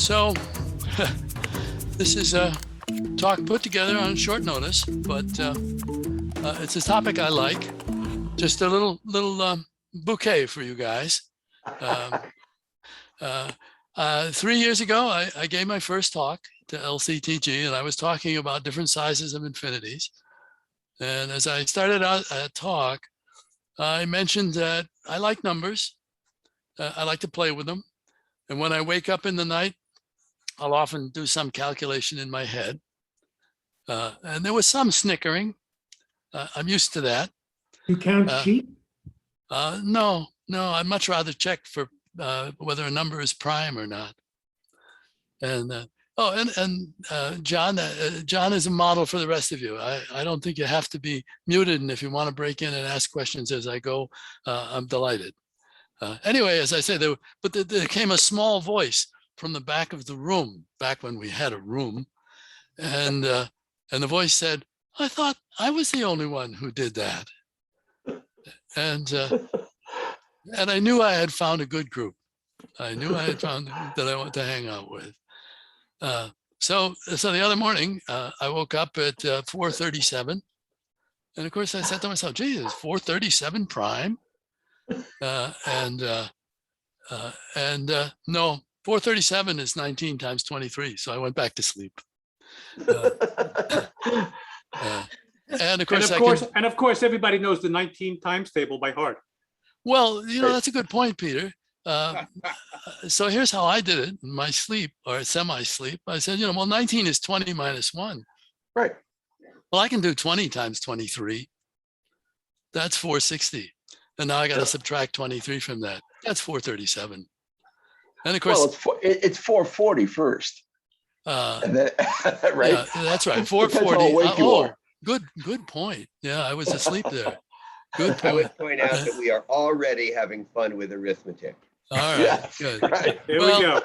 So this is a talk put together on short notice, but it's a topic I like. Just a little bouquet for you guys. 3 years ago, I gave my first talk to LCTG, and I was talking about different sizes of infinities. And as I started out a talk, I mentioned that I like numbers. I like to play with them. And when I wake up in the night, I'll often do some calculation in my head. And there was some snickering. I'm used to that. You count sheep? No, I'd much rather check for whether a number is prime or not. And John is a model for the rest of you. I don't think you have to be muted, and if you want to break in and ask questions as I go, I'm delighted. Anyway, as I say, there came a small voice from the back of the room, back when we had a room, and the voice said, "I thought I was the only one who did that." And I knew I had found a good group. I knew I had found a group that I want to hang out with. So the other morning, I woke up at 4:37, and of course I said to myself, "Gee, is 4:37 prime?" No, 4:37 is 19 times 23. So I went back to sleep. And of course, everybody knows the 19 times table by heart. Well, that's a good point, Peter. So here's how I did it in my sleep, or semi-sleep. I said, 19 is 20 minus 1. Right. Well, I can do 20 times 23. That's 460. And now I got to subtract 23 from that. That's 437. And of course, it's 440 first. And then, right? Yeah, that's right. 440. Good point. Yeah, I was asleep there. Good point. I would point out that we are already having fun with arithmetic. All right, Yes, good. right. There we go.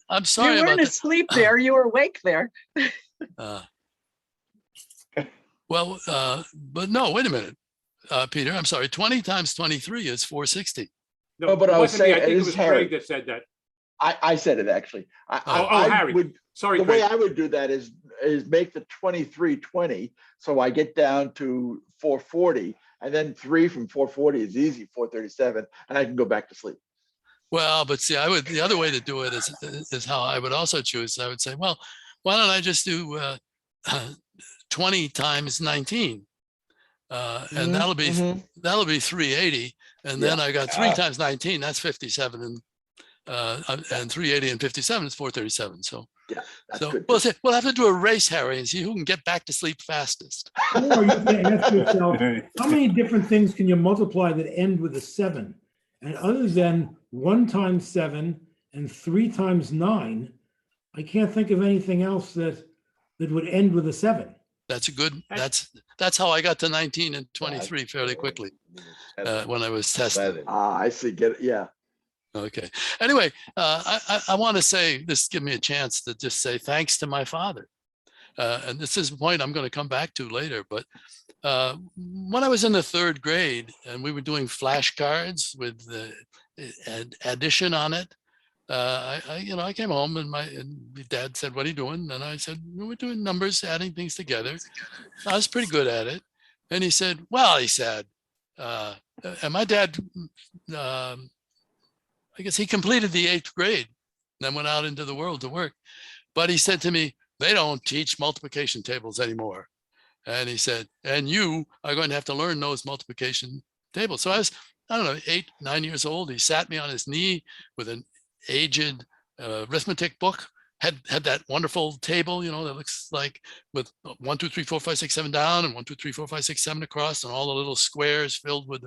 I'm sorry you about weren't that. asleep there, you were awake there. But no, wait a minute, Peter. I'm sorry. 20 times 23 is 460. No, but I was saying, I think it was Harry. Craig that said that. I said it actually. Harry. Sorry, the Craig. way I would do that is make the 23 20, so I get down to 440, and then 3 from 440 is easy, 437, and I can go back to sleep. Well, but see, the other way to do it is how I would also choose. I would say, well, why don't I just do 20 times 19, and that'll be 380, and then I got 3 times 19, that's 57, and 380 and 57 is 437. So yeah, that's so good. we'll have to do a race, Harry, and see who can get back to sleep fastest. Or you can ask yourself, how many different things can you multiply that end with a 7? And other than 1 times 7 and 3 times 9, I can't think of anything else that would end with a 7. That's a good. That's how I got to 19 and 23 fairly quickly when I was testing. I see. Get it? Yeah. Okay. Anyway, I want to say this. Give me a chance to just say thanks to my father, and this is a point I'm going to come back to later. But when I was in the 3rd grade and we were doing flashcards with the addition on it, I came home and my dad said, "What are you doing?" And I said, "We're doing numbers, adding things together." I was pretty good at it, and he said, "Well," he said, and my dad. I guess he completed the 8th grade, then went out into the world to work. But he said to me, "They don't teach multiplication tables anymore." And he said, "And you are going to have to learn those multiplication tables." So I was, 8, 9 years old. He sat me on his knee with an aged arithmetic book, had that wonderful table, that looks like with 1, 2, 3, 4, 5, 6, 7 down and 1, 2, 3, 4, 5, 6, 7 across, and all the little squares filled with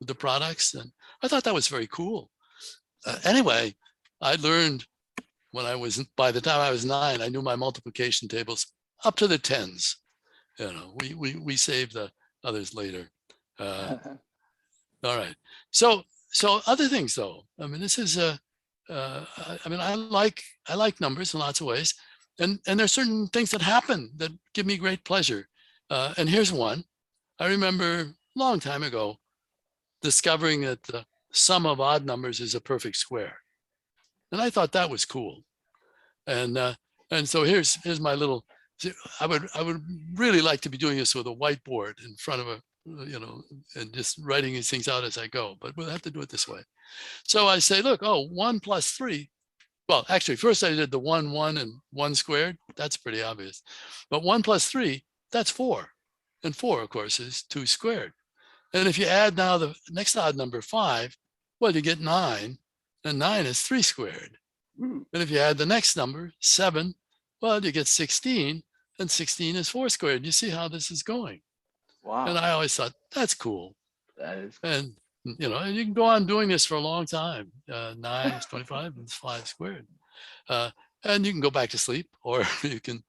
the products. And I thought that was very cool. Anyway, I learned by the time I was 9, I knew my multiplication tables up to the 10s. We saved the others later. All right. So other things though. I mean, this is I like numbers in lots of ways, and there's certain things that happen that give me great pleasure. And here's one. I remember a long time ago discovering that the sum of odd numbers is a perfect square. And I thought that was cool. And so here's my little, I would really like to be doing this with a whiteboard in front of a, and just writing these things out as I go, but we'll have to do it this way. So I say, look, 1 plus 3. Well, actually, first I did the 1, 1, and 1 squared. That's pretty obvious. But 1 plus 3, that's 4. And 4, of course, is 2 squared. And if you add now the next odd number, 5, well, you get 9. And 9 is 3 squared. And if you add the next number, 7, well, you get 16. And 16 is 4 squared. You see how this is going. Wow. And I always thought, that's cool. That is And and you can go on doing this for a long time. 9 is 25 and it's 5 squared. And you can go back to sleep, or you can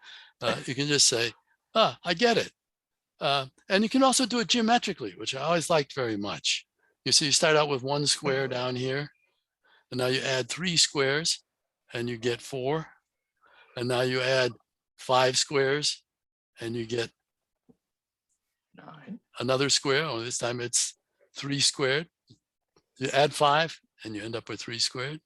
just say, I get it. And you can also do it geometrically, which I always liked very much. You see, you start out with 1 square down here, and now you add 3 squares and you get 4. And now you add 5 squares and you get 9. another square. Oh, this time it's 3 squared. You add 5 and you end up with 3 squared.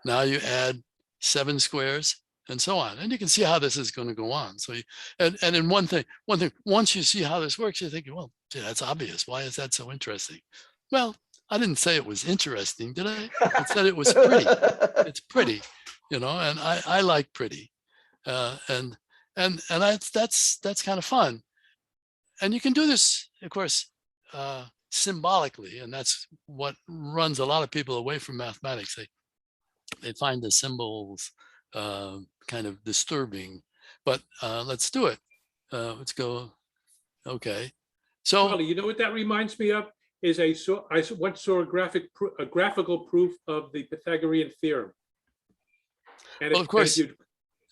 Now you add 7 squares and so on. And you can see how this is going to go on. So, and in one thing, once you see how this works, you're thinking, well, gee, that's obvious. Why is that so interesting? Well, I didn't say it was interesting, did I? I said it was pretty. It's pretty, and I like pretty. And that's kind of fun. And you can do this, of course, symbolically, and that's what runs a lot of people away from mathematics. They find the symbols kind of disturbing, but let's do it. Let's go. Okay. So, Charlie, you know what that reminds me of? Is I once saw a graphical proof of the Pythagorean theorem. And well, of course.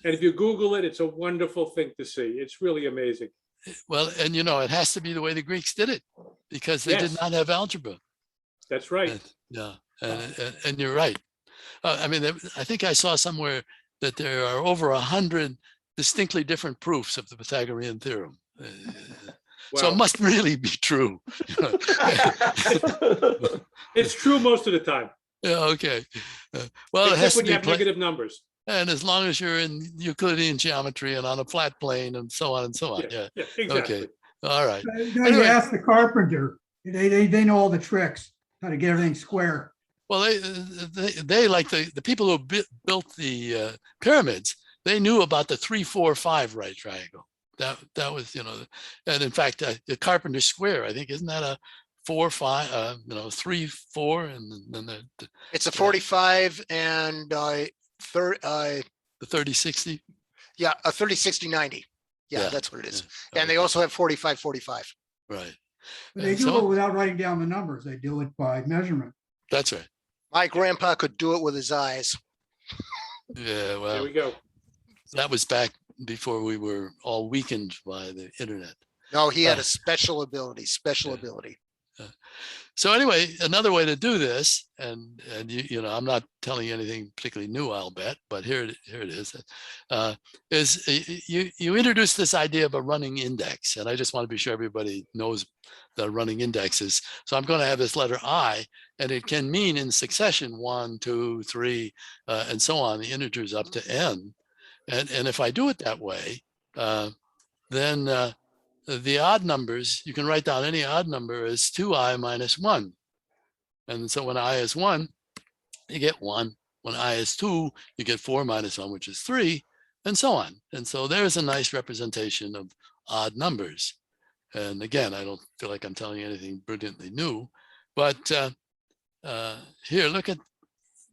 If you Google it, it's a wonderful thing to see. It's really amazing. Well, and it has to be the way the Greeks did it, because they did not have algebra. That's right. And, yeah, and you're right. I mean, I think I saw somewhere that there are over 100 distinctly different proofs of the Pythagorean theorem. So it must really be true. It's true most of the time. Yeah. Okay. Well, except it has when to you be have negative numbers. And as long as you're in Euclidean geometry and on a flat plane and so on and so on. Yeah. Exactly. Okay. All right. Now you ask the carpenter. They know all the tricks, how to get everything square. Well, they like the people who built the pyramids. They knew about the 3, 4, 5 right triangle. That was and in fact the carpenter's square, I think, isn't that a 4, 5, 3, 4, and then it's a 45 and the 30, 60. Yeah, a 30, 60, 90. Yeah, that's what it is. Yeah. And they also have 45, 45. Right. But they do it without writing down the numbers. They do it by measurement. That's right. My grandpa could do it with his eyes. Yeah, well, there we go. That was back before we were all weakened by the internet. No, he had a special ability. So anyway, another way to do this, and I'm not telling you anything particularly new, I'll bet, but here it is you introduce this idea of a running index, and I just want to be sure everybody knows the running indexes. So I'm going to have this letter I, and it can mean in succession 1, 2, 3, and so on, the integers up to n. And if I do it that way, then the odd numbers, you can write down any odd number as 2i minus 1. And so when I is 1, you get 1. When I is 2, you get 4 minus 1, which is 3, and so on. And so there's a nice representation of odd numbers. And again, I don't feel like I'm telling you anything brilliantly new, but here, look at,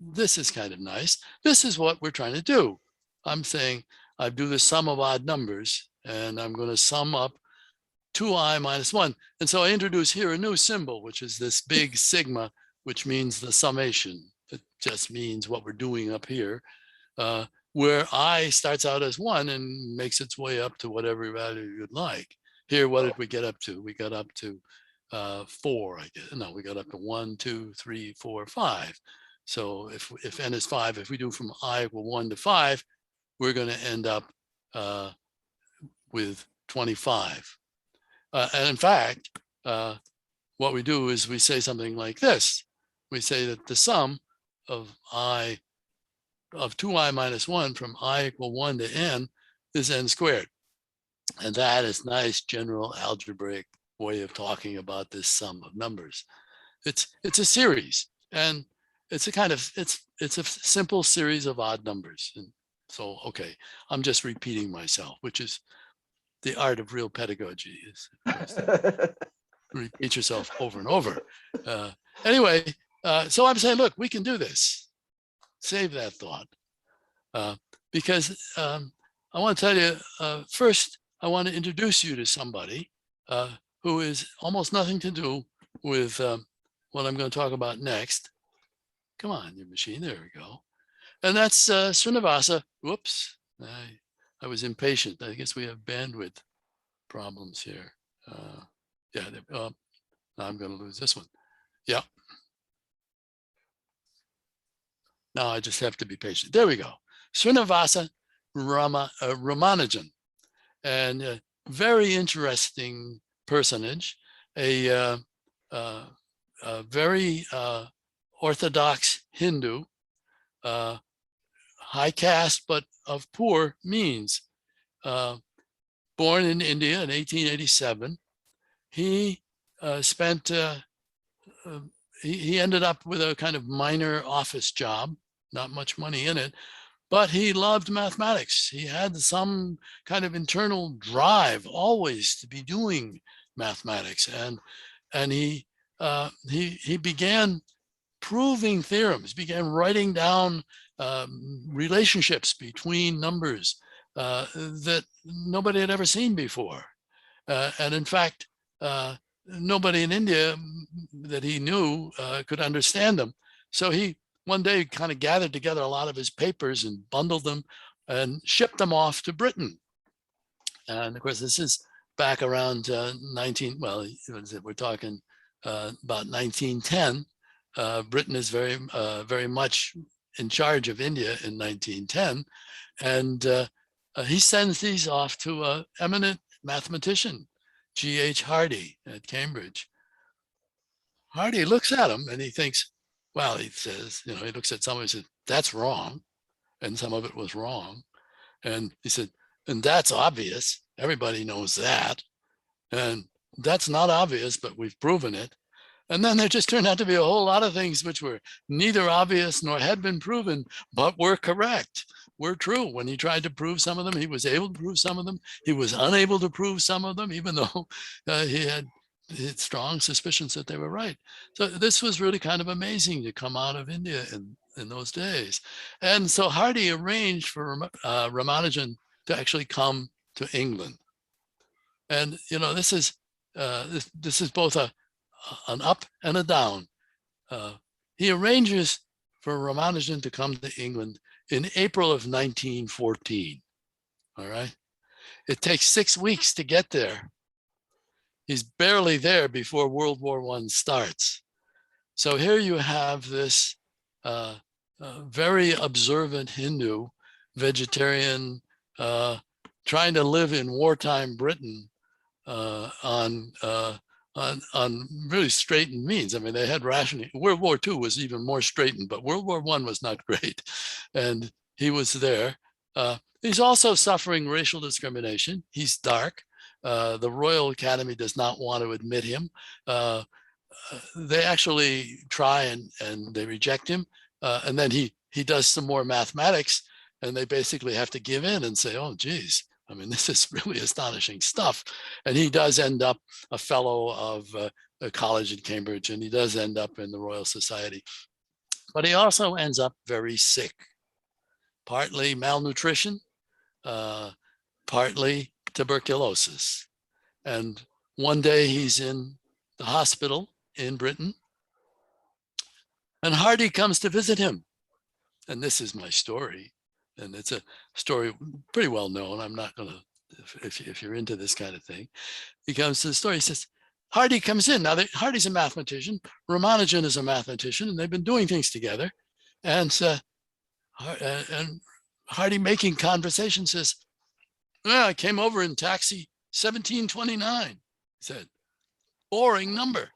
this is kind of nice. This is what we're trying to do. I'm saying I do the sum of odd numbers, and I'm going to sum up 2i minus 1. And so I introduce here a new symbol, which is this big sigma, which means the summation. It just means what we're doing up here, where I starts out as 1 and makes its way up to whatever value you'd like. Here, what did we get up to? We got up to 4, I guess. No, we got up to 1, 2, 3, 4, 5. So if n is 5, if we do from I equal 1 to 5, we're going to end up with 25. And in fact, what we do is we say something like this. We say that the sum of I of 2i minus 1 from I equal 1 to n is n squared. And that is nice general algebraic way of talking about this sum of numbers. It's a series, and it's a kind of it's a simple series of odd numbers. And so, okay, I'm just repeating myself, which is the art of real pedagogy, is repeat yourself over and over. Anyway, so I'm saying, look, we can do this. Save that thought, because I want to tell you, first, I want to introduce you to somebody who is almost nothing to do with what I'm going to talk about next. Come on, your machine, there we go. And that's Srinivasa. Whoops, I was impatient. I guess we have bandwidth problems here. Yeah, now I'm going to lose this one. Yeah. Now I just have to be patient. There we go. Srinivasa Ramanujan, and a very interesting personage, a very orthodox Hindu, high caste, but of poor means. Born in India in 1887, he spent, he ended up with a kind of minor office job, not much money in it, but he loved mathematics. He had some kind of internal drive always to be doing mathematics, and he began proving theorems, began writing down relationships between numbers that nobody had ever seen before. And in fact, nobody in India that he knew could understand them. So he one day kind of gathered together a lot of his papers and bundled them and shipped them off to Britain. And of course, this is back around we're talking about 1910. Britain is very much in charge of India in 1910. And he sends these off to an eminent mathematician, G.H. Hardy at Cambridge. Hardy looks at him and he thinks, well, he says, he looks at someone and says, that's wrong. And some of it was wrong. And he said, and that's obvious. Everybody knows that. And that's not obvious, but we've proven it. And then there just turned out to be a whole lot of things which were neither obvious nor had been proven, but were correct, were true. When he tried to prove some of them, he was able to prove some of them. He was unable to prove some of them, even though he had strong suspicions that they were right. So this was really kind of amazing to come out of India in those days. And so Hardy arranged for Ramanujan to actually come to England. And, this is both an up and a down. He arranges for Ramanujan to come to England in April of 1914. All right. It takes 6 weeks to get there. He's barely there before World War I starts. So here you have this very observant Hindu, vegetarian, trying to live in wartime Britain on really straitened means. I mean, they had rationing. World War II was even more straitened, but World War I was not great. And he was there. He's also suffering racial discrimination. He's dark. The Royal Academy does not want to admit him. They actually try and they reject him. And then he does some more mathematics and they basically have to give in and say, oh, geez, I mean, this is really astonishing stuff. And he does end up a fellow of a college in Cambridge, and he does end up in the Royal Society. But he also ends up very sick, partly malnutrition, partly tuberculosis. And one day he's in the hospital in Britain, and Hardy comes to visit him. And this is my story. And it's a story pretty well known. I'm not going to, if you're into this kind of thing, he comes to the story. He says, Hardy comes in. Now, Hardy's a mathematician. Ramanujan is a mathematician, and they've been doing things together. And Hardy, making conversation, says, I came over in taxi 1729. He said, boring number.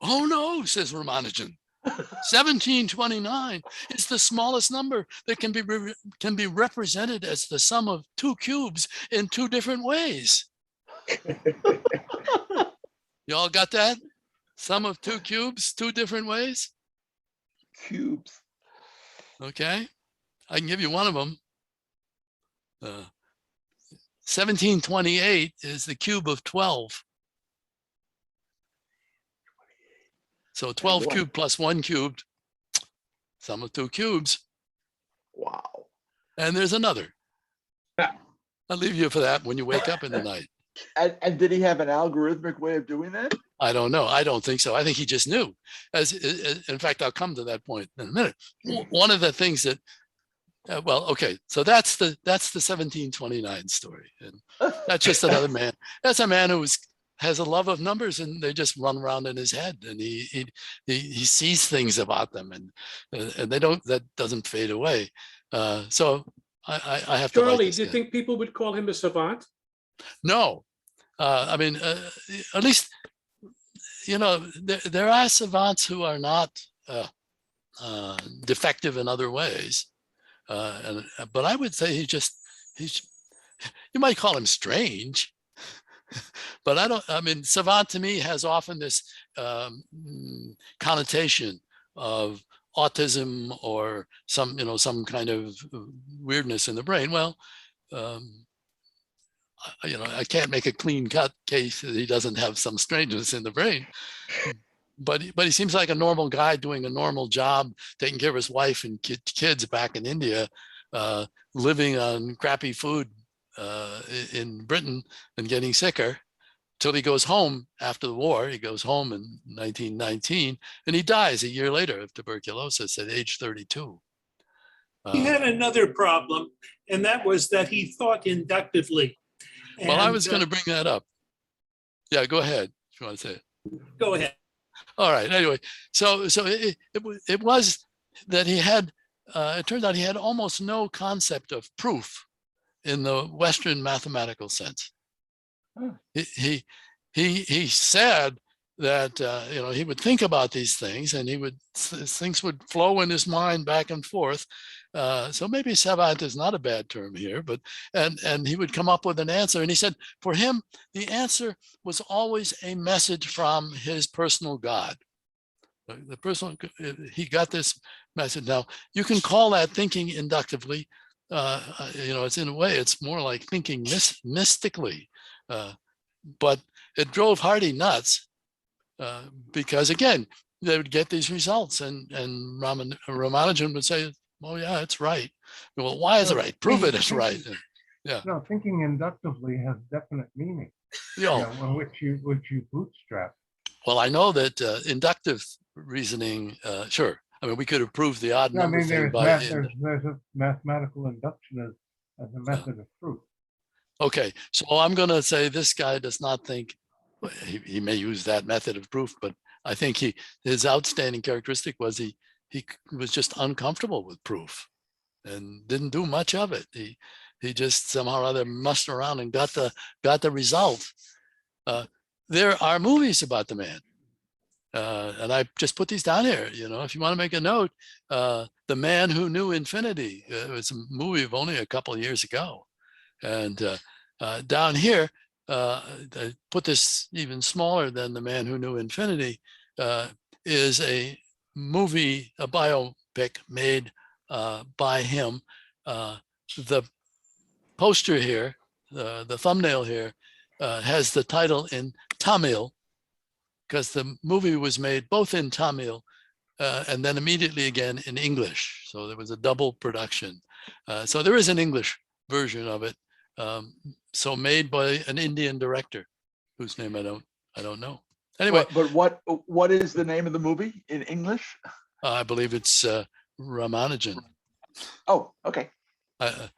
Oh, no, says Ramanujan. 1729 is the smallest number that can be represented as the sum of two cubes in two different ways. You all got that? Sum of two cubes, two different ways? Cubes. Okay, I can give you one of them. 1728 is the cube of 12. So 12 boy. cubed plus 1 cubed, sum of two cubes. Wow. And there's another. I'll leave you for that when you wake up in the night. And did he have an algorithmic way of doing that? I don't know. I don't think so. I think he just knew. In fact, I'll come to that point in a minute. One of the things that, well, okay, so that's the 1729 story, and that's just another man. That's a man who has a love of numbers, and they just run around in his head, and he sees things about them, and they don't. That doesn't fade away. So I have to. Charlie, do you think people would call him a savant? No, I mean, at least, you know, there are savants who are not defective in other ways, but I would say he's. You might call him strange, but I mean, savant to me has often this connotation of autism or some kind of weirdness in the brain. Well, you know, I can't make a clean cut case that he doesn't have some strangeness in the brain, but he seems like a normal guy doing a normal job, taking care of his wife and kids back in India, living on crappy food in Britain and getting sicker till he goes home after the war. He goes home in 1919 and he dies a year later of tuberculosis at age 32. He had another problem, and that was that he thought inductively. Well, I was going to bring that up. Yeah, go ahead if you want to say it. Go ahead. All right. Anyway, so it was that he had. It turned out he had almost no concept of proof in the Western mathematical sense. Huh. He said that you know, he would think about these things, and things would flow in his mind back and forth. So maybe savant is not a bad term here, but and he would come up with an answer. And he said for him, the answer was always a message from his personal God. He got this message. Now you can call that thinking inductively. You know, it's in a way, it's more like thinking mystically. But it drove Hardy nuts because again, they would get these results, and Ramanujan would say, "Oh yeah, it's right." Well, why is it right? Prove it is right. Yeah. No, thinking inductively has definite meaning. Yeah. Which you bootstrap. Well, I know that inductive reasoning, sure. I mean, we could have proved the odd number thing by. There's a mathematical induction as a method of proof. Okay, so I'm going to say this guy does not think, he may use that method of proof, but I think his outstanding characteristic was he was just uncomfortable with proof and didn't do much of it. He just somehow or other mussed around and got the result. There are movies about the man. And I just put these down here, you know, if you want to make a note, The Man Who Knew Infinity. It was a movie of only a couple of years ago. And down here, I put this even smaller than The Man Who Knew Infinity, is a movie, a biopic made by him. The poster here, the thumbnail here, has the title in Tamil, because the movie was made both in Tamil and then immediately again in English. So there was a double production. So there is an English version of it. So made by an Indian director whose name I don't know. Anyway, but what is the name of the movie in English? I believe it's Ramanujan. Oh, okay. I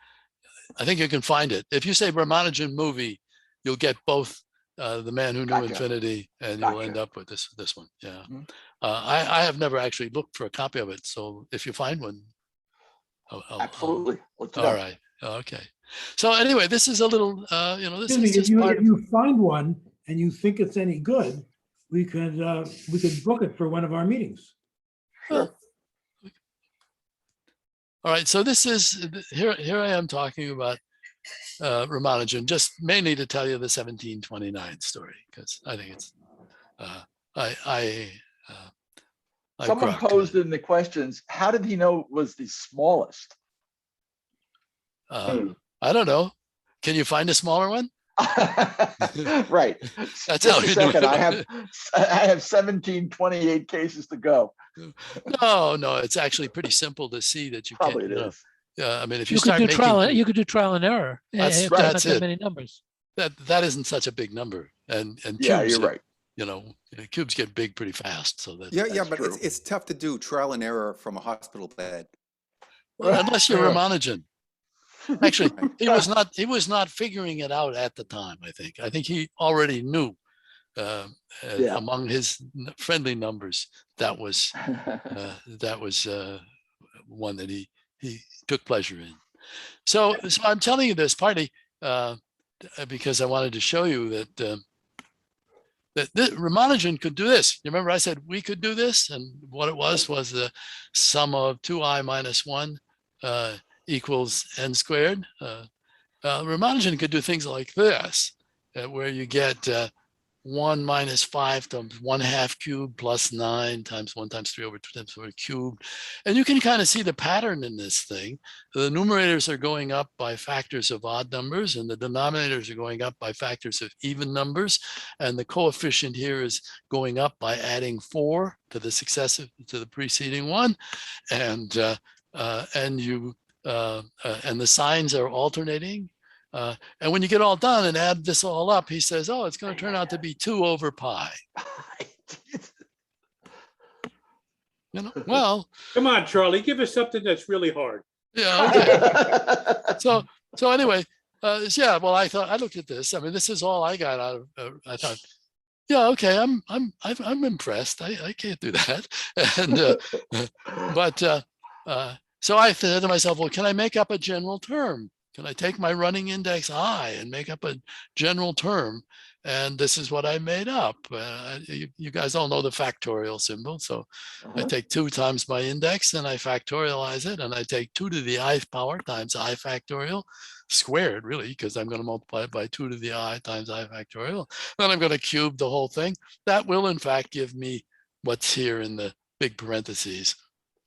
think you can find it. If you say Ramanujan movie, you'll get both The Man Who Knew Infinity, and you'll end up with this one. Yeah. Mm-hmm. I have never actually looked for a copy of it. So if you find one, absolutely. All right. Okay. So anyway, this is a little, you know, this is just if you find one and you think it's any good, we could book it for one of our meetings. Sure. All right, so this is here I am talking about Ramanujan, just mainly to tell you the 1729 story, because I think it's I Someone grok to posed it. in the questions, how did he know it was the smallest? I don't know. Can you find a smaller one? Right. That's Just how a you do second. it. I have 1728 cases to go. No, it's actually pretty simple to see that you Probably can't. it is. I mean, if you You could start do making trial. cubes, You could do trial and error. That's- if there's that's not that it. many numbers. that isn't such a big number, and Yeah, cubes, you're right. Cubes get big pretty fast. So that Yeah, but true. it's tough to do trial and error from a hospital bed. well, unless you're Ramanujan. Actually, he was not figuring it out at the time. I think he already knew Yeah. among his friendly numbers that was one that he took pleasure in. So I'm telling you this partly because I wanted to show you that Ramanujan could do this. You remember I said we could do this, and what it was the sum of 2i minus 1 equals n squared. Ramanujan could do things like this, where you get 1 minus 5 times 1/2 cubed plus 9 times 1 times 3 over 2 times 4 cubed. And you can kind of see the pattern in this thing. The numerators are going up by factors of odd numbers, and the denominators are going up by factors of even numbers. And the coefficient here is going up by adding 4 to the successive, to the preceding one. And the signs are alternating. And when you get all done and add this all up, he says, oh, it's going to turn out to be 2 over pi. Well. Come on, Charlie, give us something that's really hard. Yeah. Okay. So anyway, yeah. Well, I looked at this. I mean, this is all I got out of. I thought, yeah, okay. I'm impressed. I can't do that. And so I said to myself, well, can I make up a general term? Can I take my running index I and make up a general term? And this is what I made up. You guys all know the factorial symbol. So I take 2 times my index and I factorialize it. And I take 2 to the I power times I factorial squared, really, because I'm going to multiply it by 2 to the I times I factorial. Then I'm going to cube the whole thing. That will, in fact, give me what's here in the big parentheses.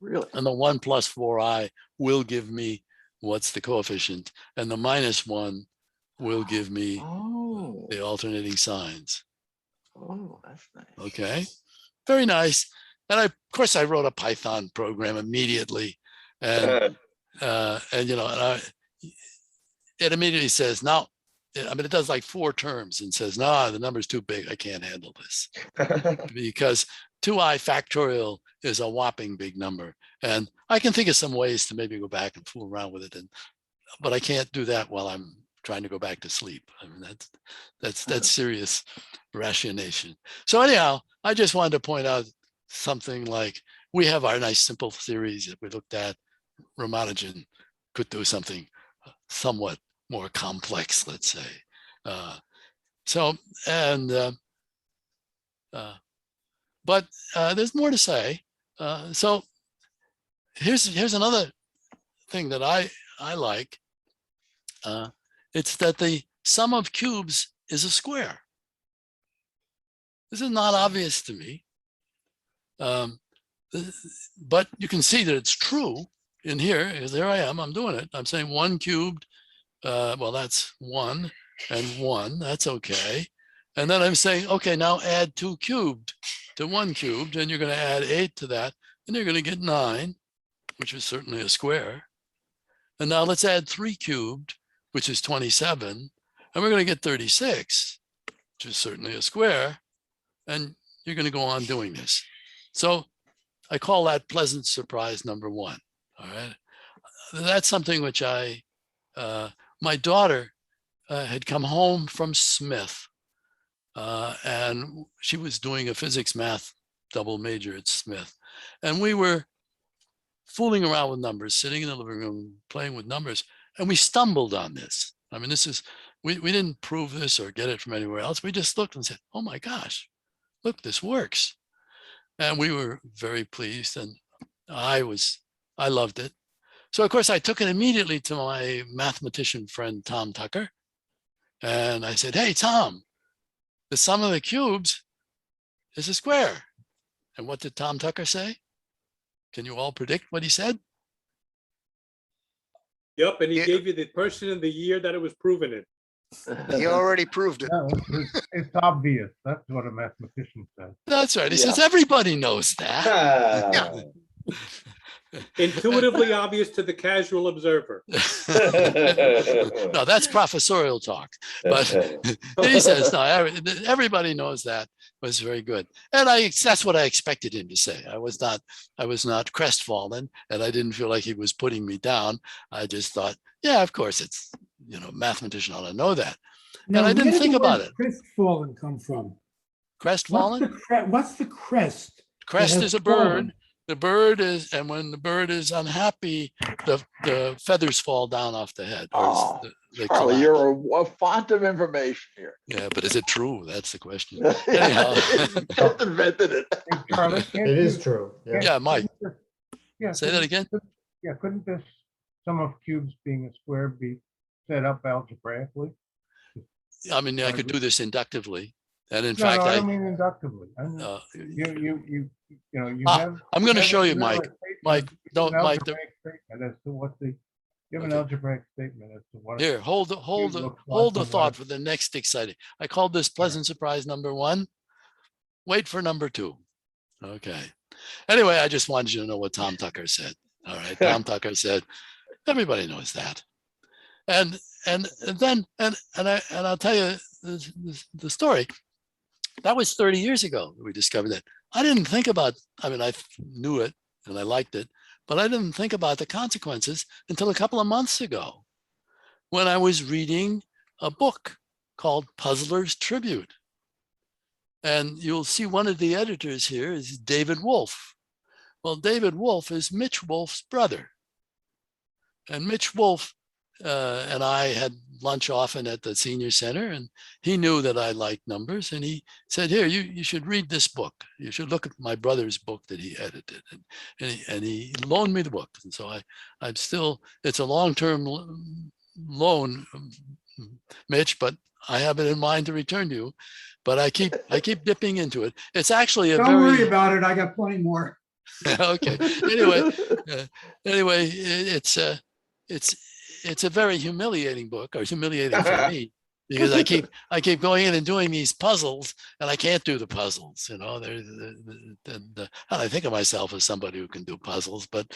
Really? And the 1 plus 4i will give me what's the coefficient, and the minus 1 will give me the alternating signs. Oh, that's nice. Okay, very nice. And of course I wrote a Python program immediately, and it immediately says, now, I mean, it does like 4 terms and says, no, the number's too big, I can't handle this. Because 2i factorial is a whopping big number. And I can think of some ways to maybe go back and fool around with it, but I can't do that while I'm trying to go back to sleep. I mean, that's serious rationation. So anyhow, I just wanted to point out something like, we have our nice simple theories that we looked at. Ramanujan could do something somewhat more complex, let's say. But there's more to say. So here's another thing that I like. It's that the sum of cubes is a square. This is not obvious to me, but you can see that it's true in here. There I am. I'm doing it. I'm saying 1 cubed. Well, that's 1 and 1. That's okay. And then I'm saying, okay, now add 2 cubed to 1 cubed, and you're going to add 8 to that, and you're going to get 9, which is certainly a square. And now let's add 3 cubed, which is 27, and we're going to get 36, which is certainly a square. And you're going to go on doing this. So I call that pleasant surprise number 1. All right. That's something which my daughter had come home from Smith, and she was doing a physics math double major at Smith. And we were fooling around with numbers, sitting in the living room, playing with numbers, and we stumbled on this. I mean, we didn't prove this or get it from anywhere else. We just looked and said, oh my gosh, look, this works. And we were very pleased. And I loved it. So of course I took it immediately to my mathematician friend, Tom Tucker. And I said, hey, Tom, the sum of the cubes is a square. And what did Tom Tucker say? Can you all predict what he said? Yep, and he gave you the person and the year that it was proven in. He already proved it. No, it's obvious. That's what a mathematician says. That's right. He Yeah. says, everybody knows that. Ah. Intuitively obvious to the casual observer. No, that's professorial talk. But he says, no, everybody knows that. Was very good. And that's what I expected him to say. I was not crestfallen, and I didn't feel like he was putting me down. I just thought, yeah, of course it's, mathematician ought to know that. Now, and I didn't where did think the about word it. Crestfallen come from? Crestfallen? What's the crest? Crest has is a fallen? bird. The bird is, and when the bird is unhappy, the feathers fall down off the head. Oh, They Charlie, collapse. you're a font of information here. Yeah, but is it true? That's the question. Anyhow. Just invented it. Hey, Charlie, can't It is you- true. Yeah. Yeah, Mike, Yeah. say that again. Yeah, couldn't this sum of cubes being a square be set up algebraically? I mean, I could do this inductively. And in No, fact, I don't mean inductively. I mean, you have. I'm going to you show have you, a Mike. statement, Mike, you have don't, an Mike. algebraic statement as to what you have an Okay. algebraic statement as to what. Here, hold the looks like thought and for the next exciting. I called this pleasant surprise number 1. Wait for number 2. Okay. Anyway, I just wanted you to know what Tom Tucker said. All right. Tom Tucker said, everybody knows that. And then I'll tell you the story. That was 30 years ago that we discovered that. I didn't think about, I mean, I knew it and I liked it, but I didn't think about the consequences until a couple of months ago when I was reading a book called Puzzler's Tribute. And you'll see one of the editors here is David Wolf. Well, David Wolf is Mitch Wolf's brother. And Mitch Wolf and I had lunch often at the senior center, and he knew that I liked numbers, and he said, here, you should read this book. You should look at my brother's book that he edited. And he loaned me the book. And so I'm still, it's a long-term loan, Mitch, but I have it in mind to return to you. But I keep dipping into it. It's actually a Don't worry about it. I got plenty more. Okay. Anyway, it's a very humiliating book, or humiliating for me, because I keep going in and doing these puzzles, and I can't do the puzzles. And I think of myself as somebody who can do puzzles, but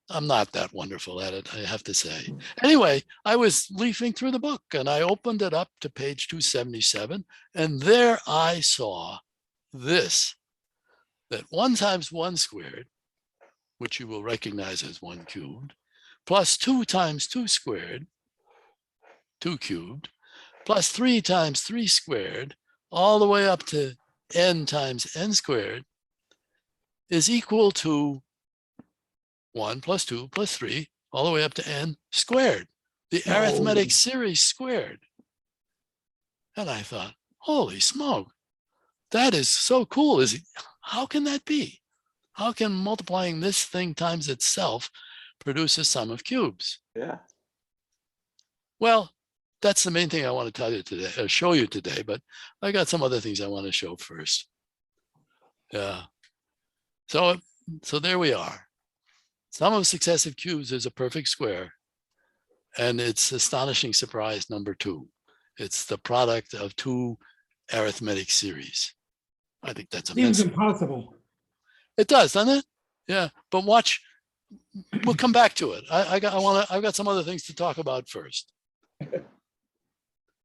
I'm not that wonderful at it, I have to say. Anyway, I was leafing through the book, and I opened it up to page 277, and there I saw this, that 1 times 1 squared, which you will recognize as 1 cubed, plus 2 times 2 squared, 2 cubed, plus 3 times 3 squared, all the way up to n times n squared, is equal to 1 plus 2 plus 3, all the way up to n squared, the arithmetic series squared. And I thought, holy smoke, that is so cool. How can that be? How can multiplying this thing times itself produce a sum of cubes? Yeah. Well, that's the main thing I want to tell you today, show you today, but I got some other things I want to show first. Yeah. So there we are. Sum of successive cubes is a perfect square, and it's astonishing surprise number 2. It's the product of 2 arithmetic series. I think that's Seems amazing. impossible. It does, doesn't it? Yeah, but watch. We'll come back to it. I've got some other things to talk about first.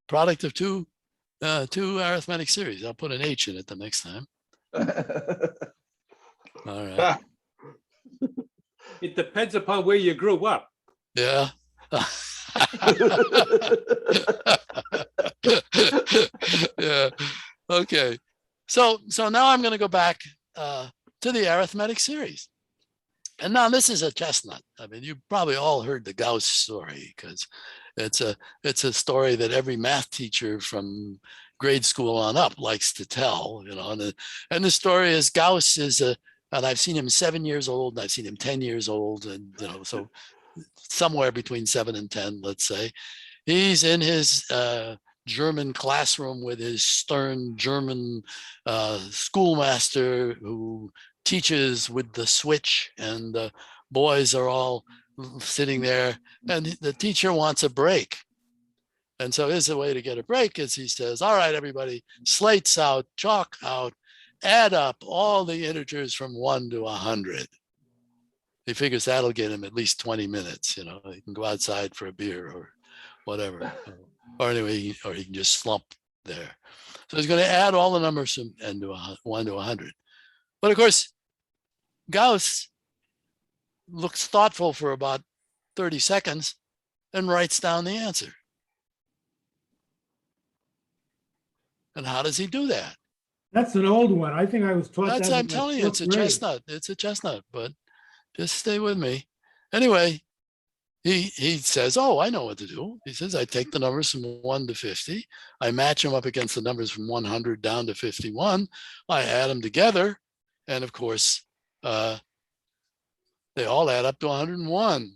Product of two arithmetic series. I'll put an H in it the next time. All right. It depends upon where you grew up. Yeah. Yeah. Okay. So now I'm going to go back to the arithmetic series. And now this is a chestnut. I mean, you probably all heard the Gauss story, because it's a story that every math teacher from grade school on up likes to tell, and the story is Gauss is a and I've seen him 7 years old, and I've seen him 10 years old, and so somewhere between 7 and 10, let's say. He's in his German classroom with his stern German schoolmaster who teaches with the switch, and the boys are all sitting there, and the teacher wants a break. And so his way to get a break is he says, all right, everybody, slates out, chalk out, add up all the integers from 1 to 100. He figures that'll get him at least 20 minutes. He can go outside for a beer or whatever. Or anyway, or he can just slump there. So he's going to add all the numbers from 1 to 100. But of course, Gauss looks thoughtful for about 30 seconds and writes down the answer. And how does he do that? That's an old one. I think I was taught that. I'm telling you, it's a chestnut. It's a chestnut, but just stay with me. Anyway, he says, oh, I know what to do. He says, I take the numbers from 1 to 50. I match them up against the numbers from 100 down to 51. I add them together. And of course, they all add up to 101.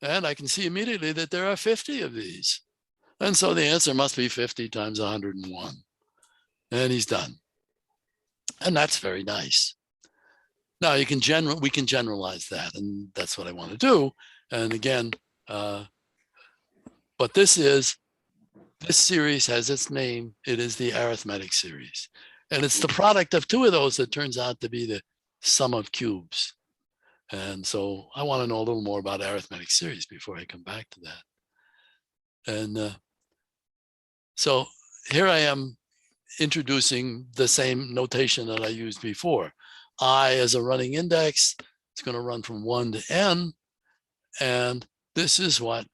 And I can see immediately that there are 50 of these. And so the answer must be 50 times 101. And he's done. And that's very nice. Now we can generalize that, and that's what I want to do. And again, but this series has its name. It is the arithmetic series. And it's the product of two of those that turns out to be the sum of cubes. And so I want to know a little more about arithmetic series before I come back to that. And so here I am introducing the same notation that I used before. I as a running index, it's going to run from 1 to n. And this is what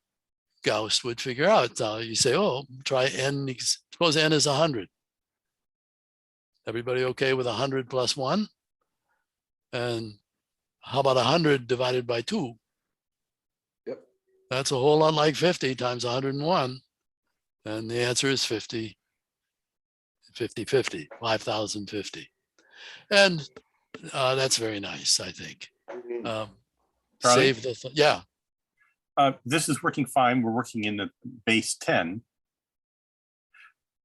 Gauss would figure out. You say, oh, try n, suppose n is 100. Everybody okay with 100 plus 1? And how about 100 divided by 2? Yep. That's a whole lot like 50 times 101. And the answer is 50, 5,050. And that's very nice, I think. Save the, yeah. This is working fine. We're working in the base 10.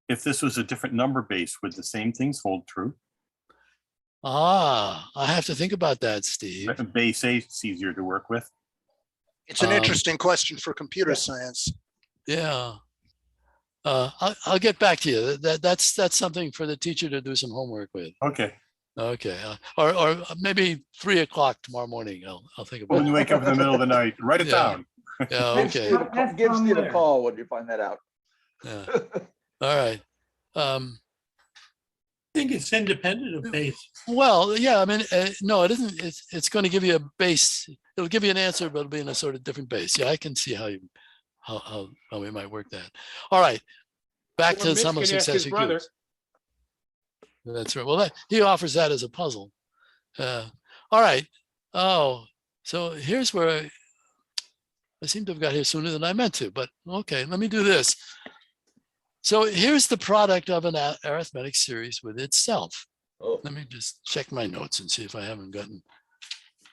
If this was a different number base, would the same things hold true? I have to think about that, Steve. Base 8 is easier to work with. It's an interesting question for computer science. Yeah. I'll get back to you. That's something for the teacher to do some homework with. Okay. Okay. Or maybe 3 o'clock tomorrow morning. I'll think about it. When you wake up in the middle of the night, write it down. Yeah. Okay. Give Steve a call when you find that out. Yeah. All right. I think it's independent of base. Well, yeah. I mean, no, it isn't. It's going to give you a base. It'll give you an answer, but it'll be in a sort of different base. Yeah, I can see how we might work that. All right. Back to some of successive cubes. That's right. Well, he offers that as a puzzle. All right. Oh, so here's where I seem to have got here sooner than I meant to, but okay, let me do this. So here's the product of an arithmetic series with itself. Oh. Let me just check my notes and see if I haven't gotten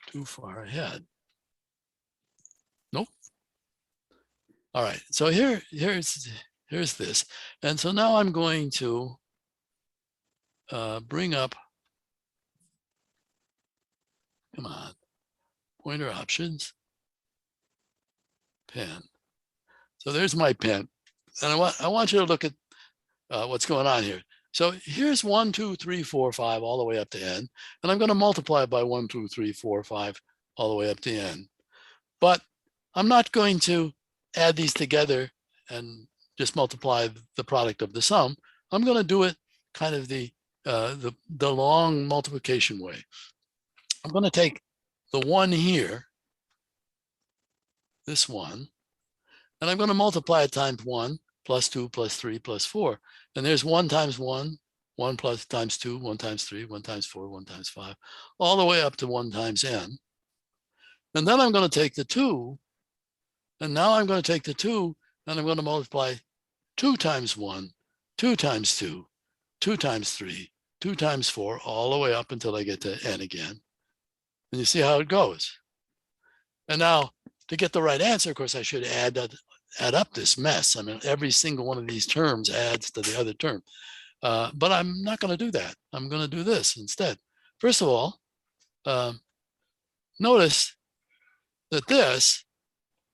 too far ahead. Nope. All right. So here's this. And so now I'm going to bring up, come on, pointer options, pen. So there's my pen. And I want you to look at what's going on here. So here's 1, 2, 3, 4, 5, all the way up to n. And I'm going to multiply it by 1, 2, 3, 4, 5, all the way up to n. But I'm not going to add these together and just multiply the product of the sum. I'm going to do it kind of the long multiplication way. I'm going to take the 1 here, this 1, and I'm going to multiply it times 1, plus 2, plus 3, plus 4. And there's 1 times 1, 1 plus times 2, 1 times 3, 1 times 4, 1 times 5, all the way up to 1 times n. And then I'm going to take the 2, and now I'm going to take the 2, and I'm going to multiply 2 times 1, 2 times 2, 2 times 3, 2 times 4, all the way up until I get to n again. And you see how it goes. And now to get the right answer, of course, I should add up this mess. I mean, every single one of these terms adds to the other term. But I'm not going to do that. I'm going to do this instead. First of all, notice that this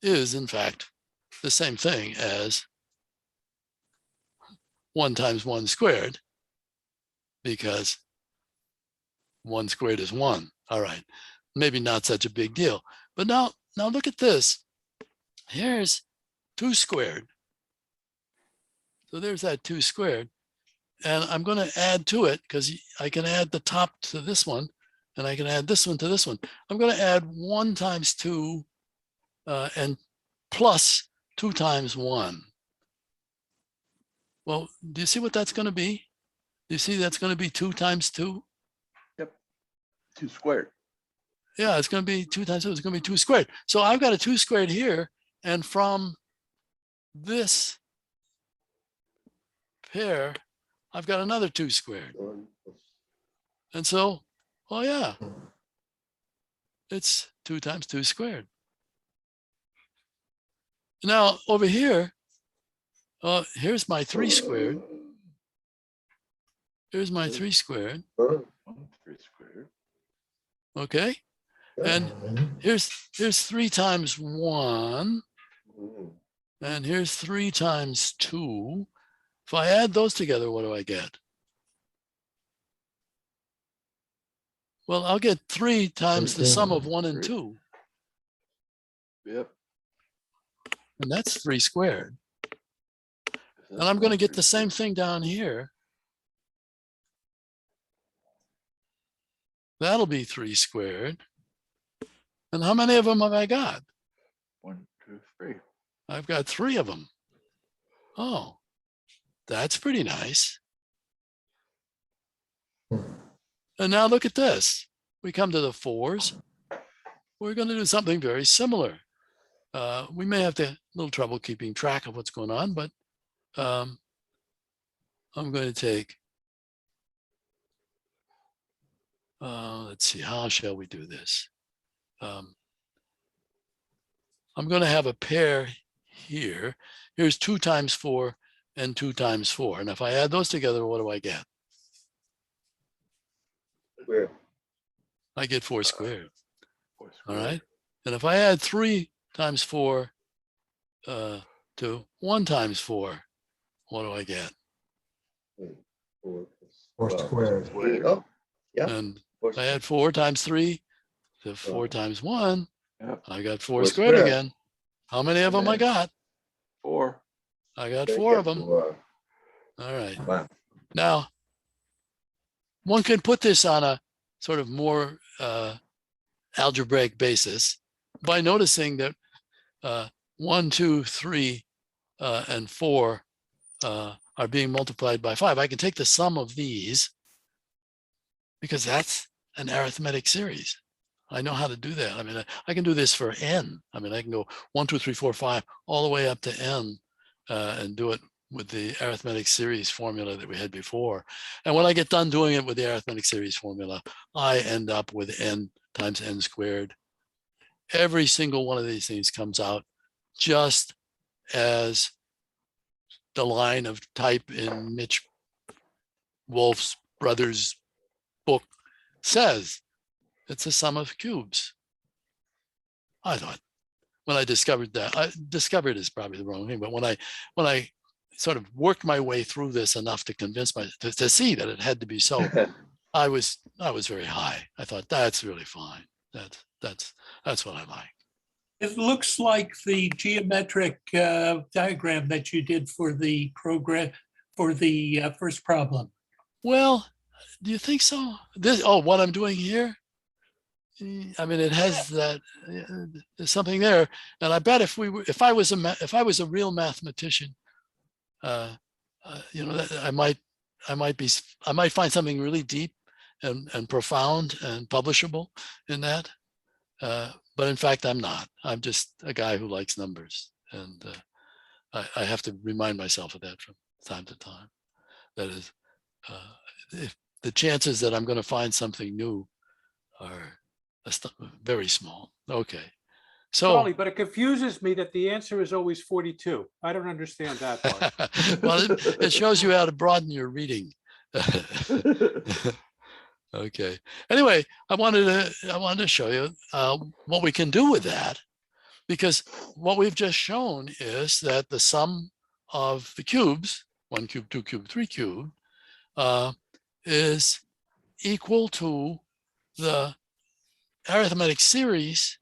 is, in fact, the same thing as 1 times 1 squared, because 1 squared is 1. All right, maybe not such a big deal. But now look at this. Here's 2 squared. So there's that 2 squared. And I'm going to add to it, because I can add the top to this one, and I can add this one to this one. I'm going to add 1 times 2 and plus 2 times 1. Well, do you see what that's going to be? Do you see that's going to be 2 times 2? Yep. 2 squared. Yeah, it's going to be 2 times 2. It's going to be 2 squared. So I've got a 2 squared here. And from this pair, I've got another 2 squared. And so, oh yeah, it's 2 times 2 squared. Now over here, here's my 3 squared. Here's my 3 squared. 3 squared. Okay. And here's 3 times 1. And here's 3 times 2. If I add those together, what do I get? Well, I'll get 3 times the sum of 1 and 2. Yep. And that's 3 squared. And I'm going to get the same thing down here. That'll be 3 squared. And how many of them have I got? 1, 2, 3. I've got 3 of them. Oh, that's pretty nice. And now look at this. We come to the 4s. We're going to do something very similar. We may have a little trouble keeping track of what's going on, but I'm going to take, let's see, how shall we do this? I'm going to have a pair here. Here's 2 times 4 and 2 times 4. And if I add those together, what do I get? Where? I get 4 squared. 4 All squared. right. And if I add 3 times 4 to 1 times 4, what do I get? 4 squared. Oh, yeah. And 4 if I add 4 times 3 to 4 times 1, Yep. I got 4 4 squared squared. again. How many of them I got? 4. I got 4 of them. All right. Wow. Now, one can put this on a sort of more algebraic basis by noticing that 1, 2, 3, and 4 are being multiplied by 5. I can take the sum of these because that's an arithmetic series. I know how to do that. I mean, I can do this for n. I mean, I can go 1, 2, 3, 4, 5, all the way up to n and do it with the arithmetic series formula that we had before. And when I get done doing it with the arithmetic series formula, I end up with n times n squared. Every single one of these things comes out just as the line of type in Mitch Wolf's brother's book says. It's a sum of cubes. I thought when I discovered that, discovered is probably the wrong thing, but when I sort of worked my way through this enough to convince to see that it had to be so, I was very high. I thought that's really fine. That's what I like. It looks like the geometric diagram that you did for the program for the first problem. Well, do you think so? What I'm doing here? I mean, it has that. There's something there, and I bet if I was a real mathematician, I might find something really deep and profound and publishable in that. But in fact, I'm not. I'm just a guy who likes numbers, and I have to remind myself of that from time to time. That is, if the chances that I'm going to find something new are Very small. Okay. So, Charlie, but it confuses me that the answer is always 42. I don't understand that part. well, it shows you how to broaden your reading. Okay. Anyway, I wanted to show you what we can do with that, because what we've just shown is that the sum of the cubes, 1 cube, 2 cube, 3 cube, is equal to the arithmetic series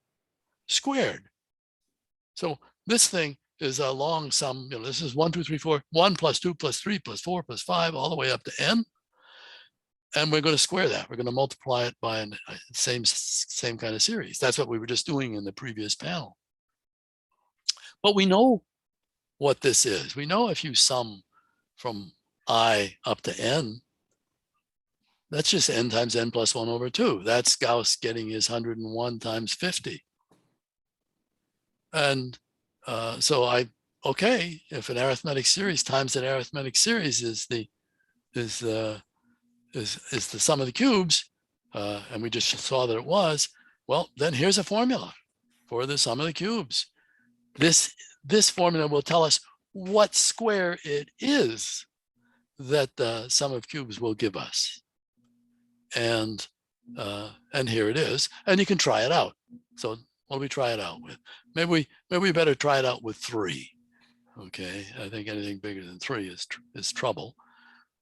squared. So this thing is a long sum. This is 1, 2, 3, 4, 1 plus 2 plus 3 plus 4 plus 5, all the way up to n. And we're going to square that. We're going to multiply it by the same kind of series. That's what we were just doing in the previous panel. But we know what this is. We know if you sum from I up to n, that's just n times n plus 1 over 2. That's Gauss getting his 101 times 50. And okay, if an arithmetic series times an arithmetic series is the sum of the cubes, and we just saw that it was, well, then here's a formula for the sum of the cubes. This formula will tell us what square it is that the sum of cubes will give us. And here it is, and you can try it out. So what do we try it out with? Maybe we better try it out with 3. Okay, I think anything bigger than 3 is trouble.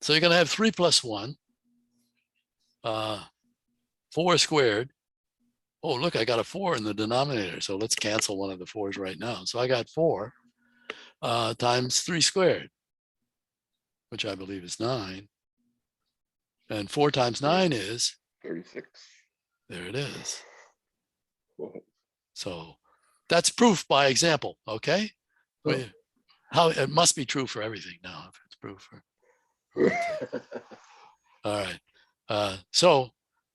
So you're going to have 3 plus 1, 4 squared. Oh, look, I got a 4 in the denominator. So let's cancel one of the 4s right now. So I got 4 times 3 squared, which I believe is 9. And 4 times 9 is 36. There it is. So that's proof by example. Okay. How it must be true for everything now if it's proof for. All right. So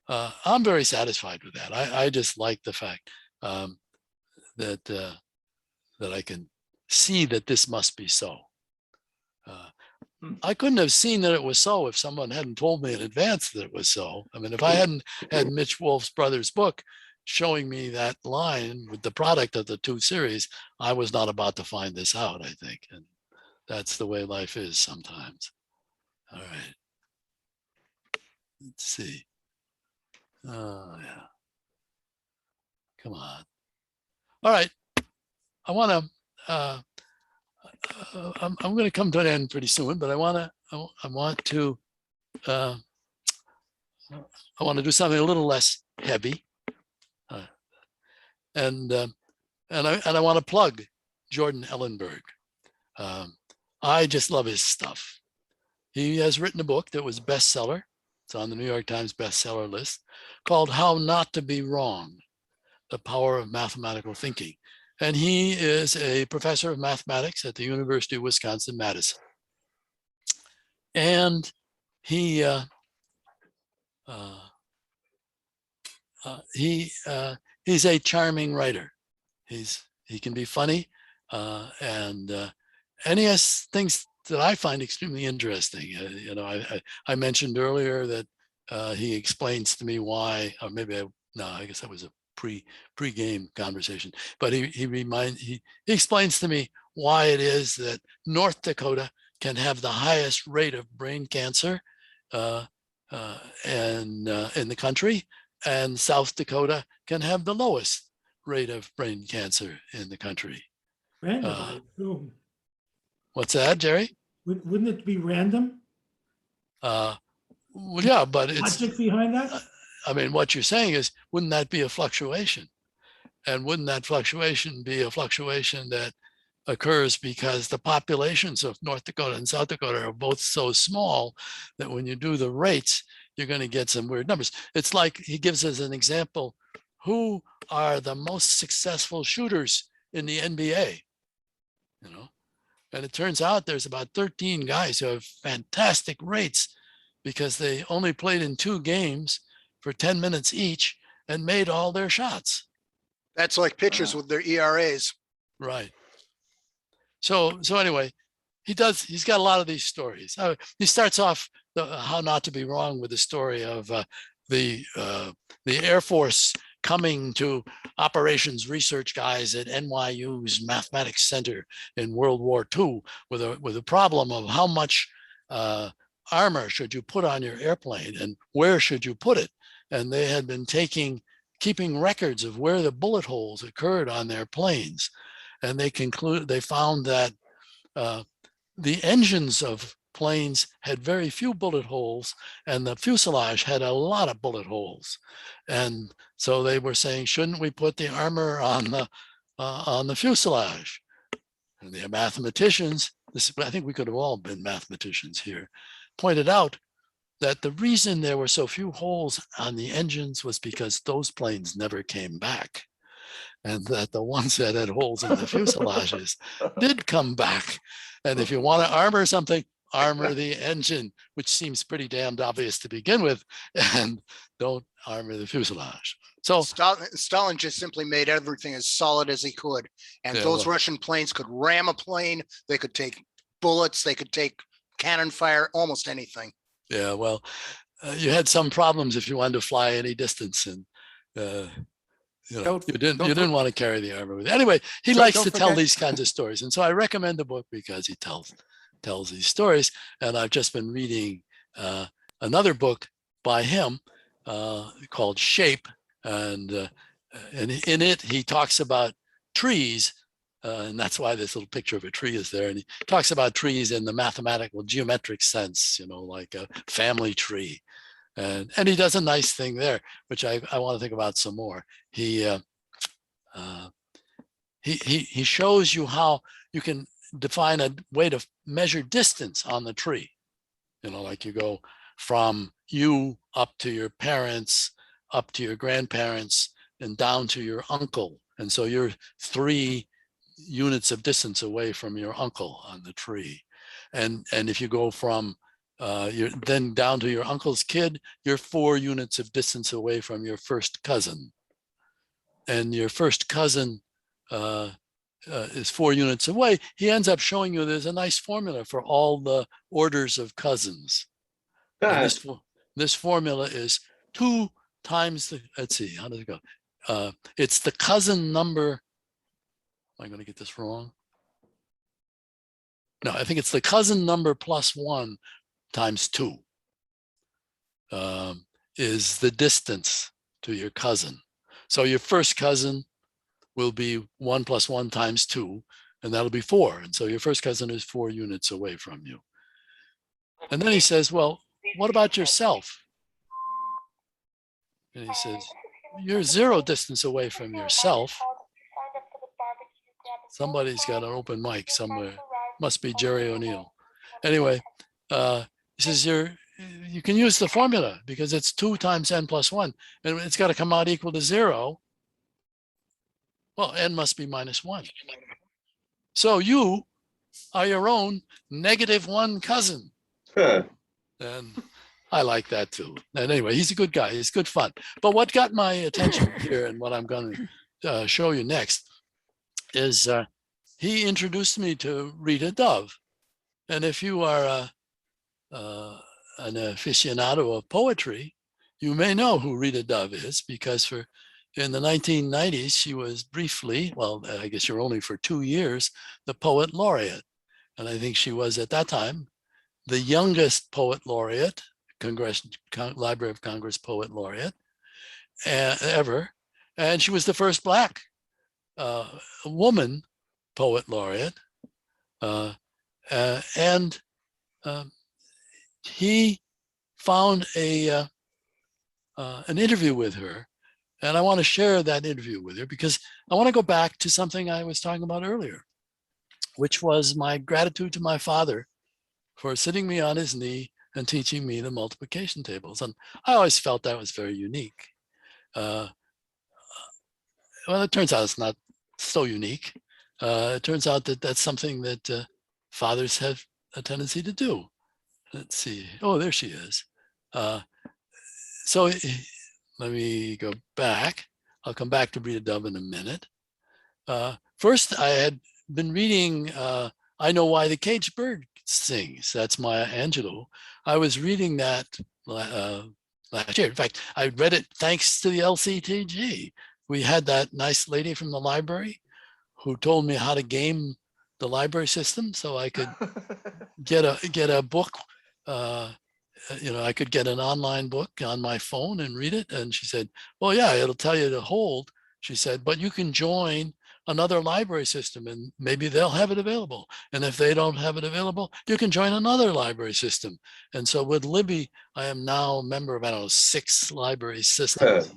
I'm very satisfied with that. I just like the fact that I can see that this must be so. I couldn't have seen that it was so if someone hadn't told me in advance that it was so. I mean, if I hadn't had Mitch Wolf's brother's book showing me that line with the product of the 2 series, I was not about to find this out, I think. And that's the way life is sometimes. All right. Let's see. Oh, yeah. Come on. All right. I want to, I'm going to come to an end pretty soon, but I want to do something a little less heavy. And I want to plug Jordan Ellenberg. I just love his stuff. He has written a book that was a bestseller. It's on the New York Times bestseller list, called How Not to Be Wrong: The Power of Mathematical Thinking. And he is a professor of mathematics at the University of Wisconsin-Madison. And he's a charming writer. He can be funny, and he has things that I find extremely interesting. I mentioned earlier that he explains to me why, or maybe I guess that was a pre-game conversation, but he explains to me why it is that North Dakota can have the highest rate of brain cancer in the country, and South Dakota can have the lowest rate of brain cancer in the country. Random. What's that, Jerry? Wouldn't it be random? Well, yeah, but it's logic behind that. I mean, what you're saying is, wouldn't that be a fluctuation? And wouldn't that fluctuation be a fluctuation that occurs because the populations of North Dakota and South Dakota are both so small that when you do the rates, you're going to get some weird numbers. It's like he gives us an example. Who are the most successful shooters in the NBA? And it turns out there's about 13 guys who have fantastic rates because they only played in 2 games for 10 minutes each and made all their shots. That's like pitchers with their ERAs. Right. So anyway, he's got a lot of these stories. He starts off How Not to Be Wrong with the story of the Air Force coming to operations research guys at NYU's Mathematics Center in World War II with a problem of how much armor should you put on your airplane and where should you put it. And they had been keeping records of where the bullet holes occurred on their planes. And they found that the engines of planes had very few bullet holes and the fuselage had a lot of bullet holes. And so they were saying, shouldn't we put the armor on the fuselage? And the mathematicians, I think we could have all been mathematicians here, pointed out that the reason there were so few holes on the engines was because those planes never came back. And that the ones that had holes in the fuselages did come back. And if you want to armor something, armor the engine, which seems pretty damned obvious to begin with, and don't armor the fuselage. So Stalin just simply made everything as solid as he could. And those Russian planes could ram a plane. They could take bullets. They could take cannon fire, almost anything. Yeah, well, you had some problems if you wanted to fly any distance, and you didn't want to carry the armor with you. Anyway, he likes to tell these kinds of stories, and so I recommend the book because he tells these stories. And I've just been reading another book by him called Shape, and in it he talks about trees. And that's why this little picture of a tree is there. And he talks about trees in the mathematical geometric sense, like a family tree. And he does a nice thing there, which I want to think about some more. He shows you how you can define a way to measure distance on the tree. Like you go from you up to your parents, up to your grandparents, and down to your uncle. And so you're 3 units of distance away from your uncle on the tree. And if you go from then down to your uncle's kid, you're 4 units of distance away from your first cousin. And your first cousin is 4 units away. He ends up showing you there's a nice formula for all the orders of cousins. And this formula is 2 times the, let's see, how does it go? It's the cousin number. Am I going to get this wrong? No, I think it's the cousin number plus 1 times 2 is the distance to your cousin. So your first cousin will be 1 plus 1 times 2, and that'll be 4. And so your first cousin is 4 units away from you. And then he says, well, what about yourself? And he says, you're 0 distance away from yourself. Somebody's got an open mic somewhere. Must be Jerry O'Neill. Anyway, he says you can use the formula because it's 2 times n plus 1, and it's got to come out equal to 0. Well, n must be minus 1. So you are your own -1 cousin. And I like that too. And anyway, he's a good guy. He's good fun. But what got my attention here and what I'm going to show you next is he introduced me to Rita Dove. And if you are an aficionado of poetry, you may know who Rita Dove is, because in the 1990s, she was briefly, well, I guess you're only for 2 years, the poet laureate. And I think she was at that time the youngest poet laureate, Library of Congress poet laureate ever. And she was the first Black woman poet laureate. He found an interview with her. And I want to share that interview with her because I want to go back to something I was talking about earlier, which was my gratitude to my father for sitting me on his knee and teaching me the multiplication tables. And I always felt that was very unique. Well, it turns out it's not so unique. It turns out that that's something that fathers have a tendency to do. Let's see. Oh, there she is. So let me go back. I'll come back to Rita Dove in a minute. First, I had been reading I Know Why the Caged Bird Sings. That's Maya Angelou. I was reading that last year. In fact, I read it thanks to the LCTG. We had that nice lady from the library who told me how to game the library system so I could get a book. I could get an online book on my phone and read it. And she said, well, yeah, it'll tell you to hold. She said, but you can join another library system and maybe they'll have it available. And if they don't have it available, you can join another library system. And so with Libby, I am now a member of, I don't know, 6 library systems.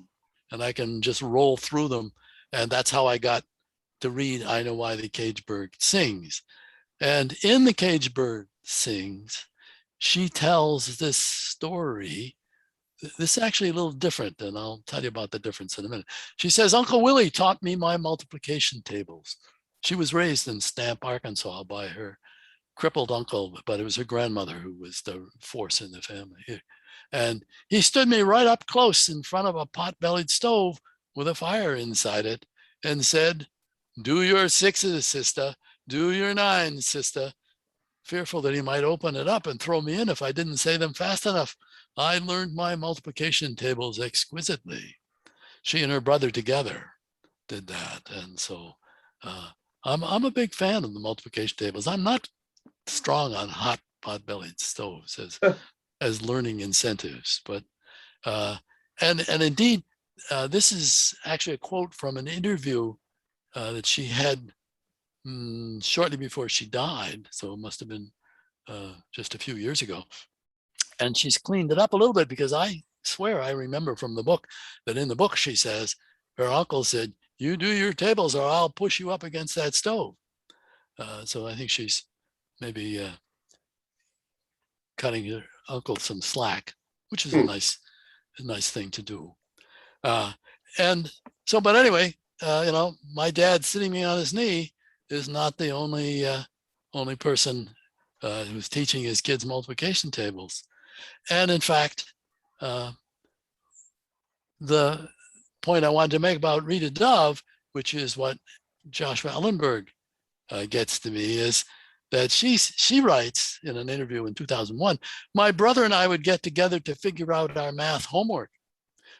And I can just roll through them. And that's how I got to read I Know Why the Caged Bird Sings. And in The Caged Bird Sings, she tells this story. This is actually a little different, and I'll tell you about the difference in a minute. She says, Uncle Willie taught me my multiplication tables. She was raised in Stamp, Arkansas by her crippled uncle, but it was her grandmother who was the force in the family. And he stood me right up close in front of a pot-bellied stove with a fire inside it and said, do your 6s, sister. Do your 9s, sister. Fearful that he might open it up and throw me in if I didn't say them fast enough. I learned my multiplication tables exquisitely. She and her brother together did that. And so I'm a big fan of the multiplication tables. I'm not strong on hot pot-bellied stoves as learning incentives, but and indeed, this is actually a quote from an interview that she had shortly before she died. So it must have been just a few years ago. And she's cleaned it up a little bit because I swear I remember from the book that in the book she says, her uncle said, you do your tables or I'll push you up against that stove. So I think she's maybe cutting her uncle some slack, which is a nice thing to do. And so, but anyway, my dad sitting me on his knee is not the only person who's teaching his kids multiplication tables. And in fact, the point I wanted to make about Rita Dove, which is what Joshua Ellenberg gets to me, is that she writes in an interview in 2001, my brother and I would get together to figure out our math homework.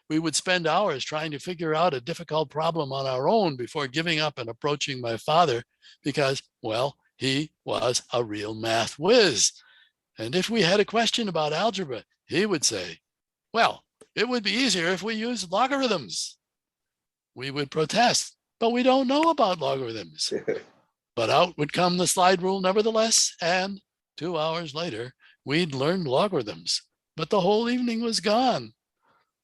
We would spend hours trying to figure out a difficult problem on our own before giving up and approaching my father because, well, he was a real math whiz. And if we had a question about algebra, he would say, well, it would be easier if we used logarithms. We would protest, but we don't know about logarithms. But out would come the slide rule nevertheless, and 2 hours later, we'd learned logarithms, but the whole evening was gone.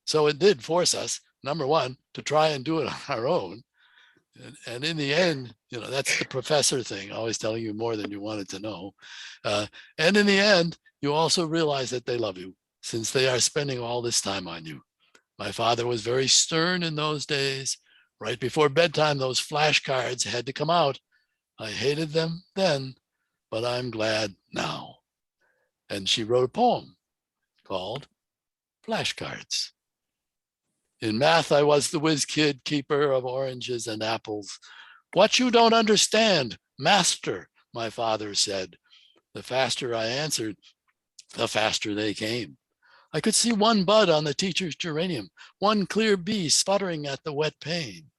So it did force us, number one, to try and do it on our own. And in the end, that's the professor thing, always telling you more than you wanted to know. And in the end, you also realize that they love you since they are spending all this time on you. My father was very stern in those days. Right before bedtime, those flashcards had to come out. I hated them then, but I'm glad now. And she wrote a poem called Flashcards. In math, I was the whiz kid, keeper of oranges and apples. What you don't understand, master, my father said. The faster I answered, the faster they came. I could see one bud on the teacher's geranium, one clear bee sputtering at the wet pane.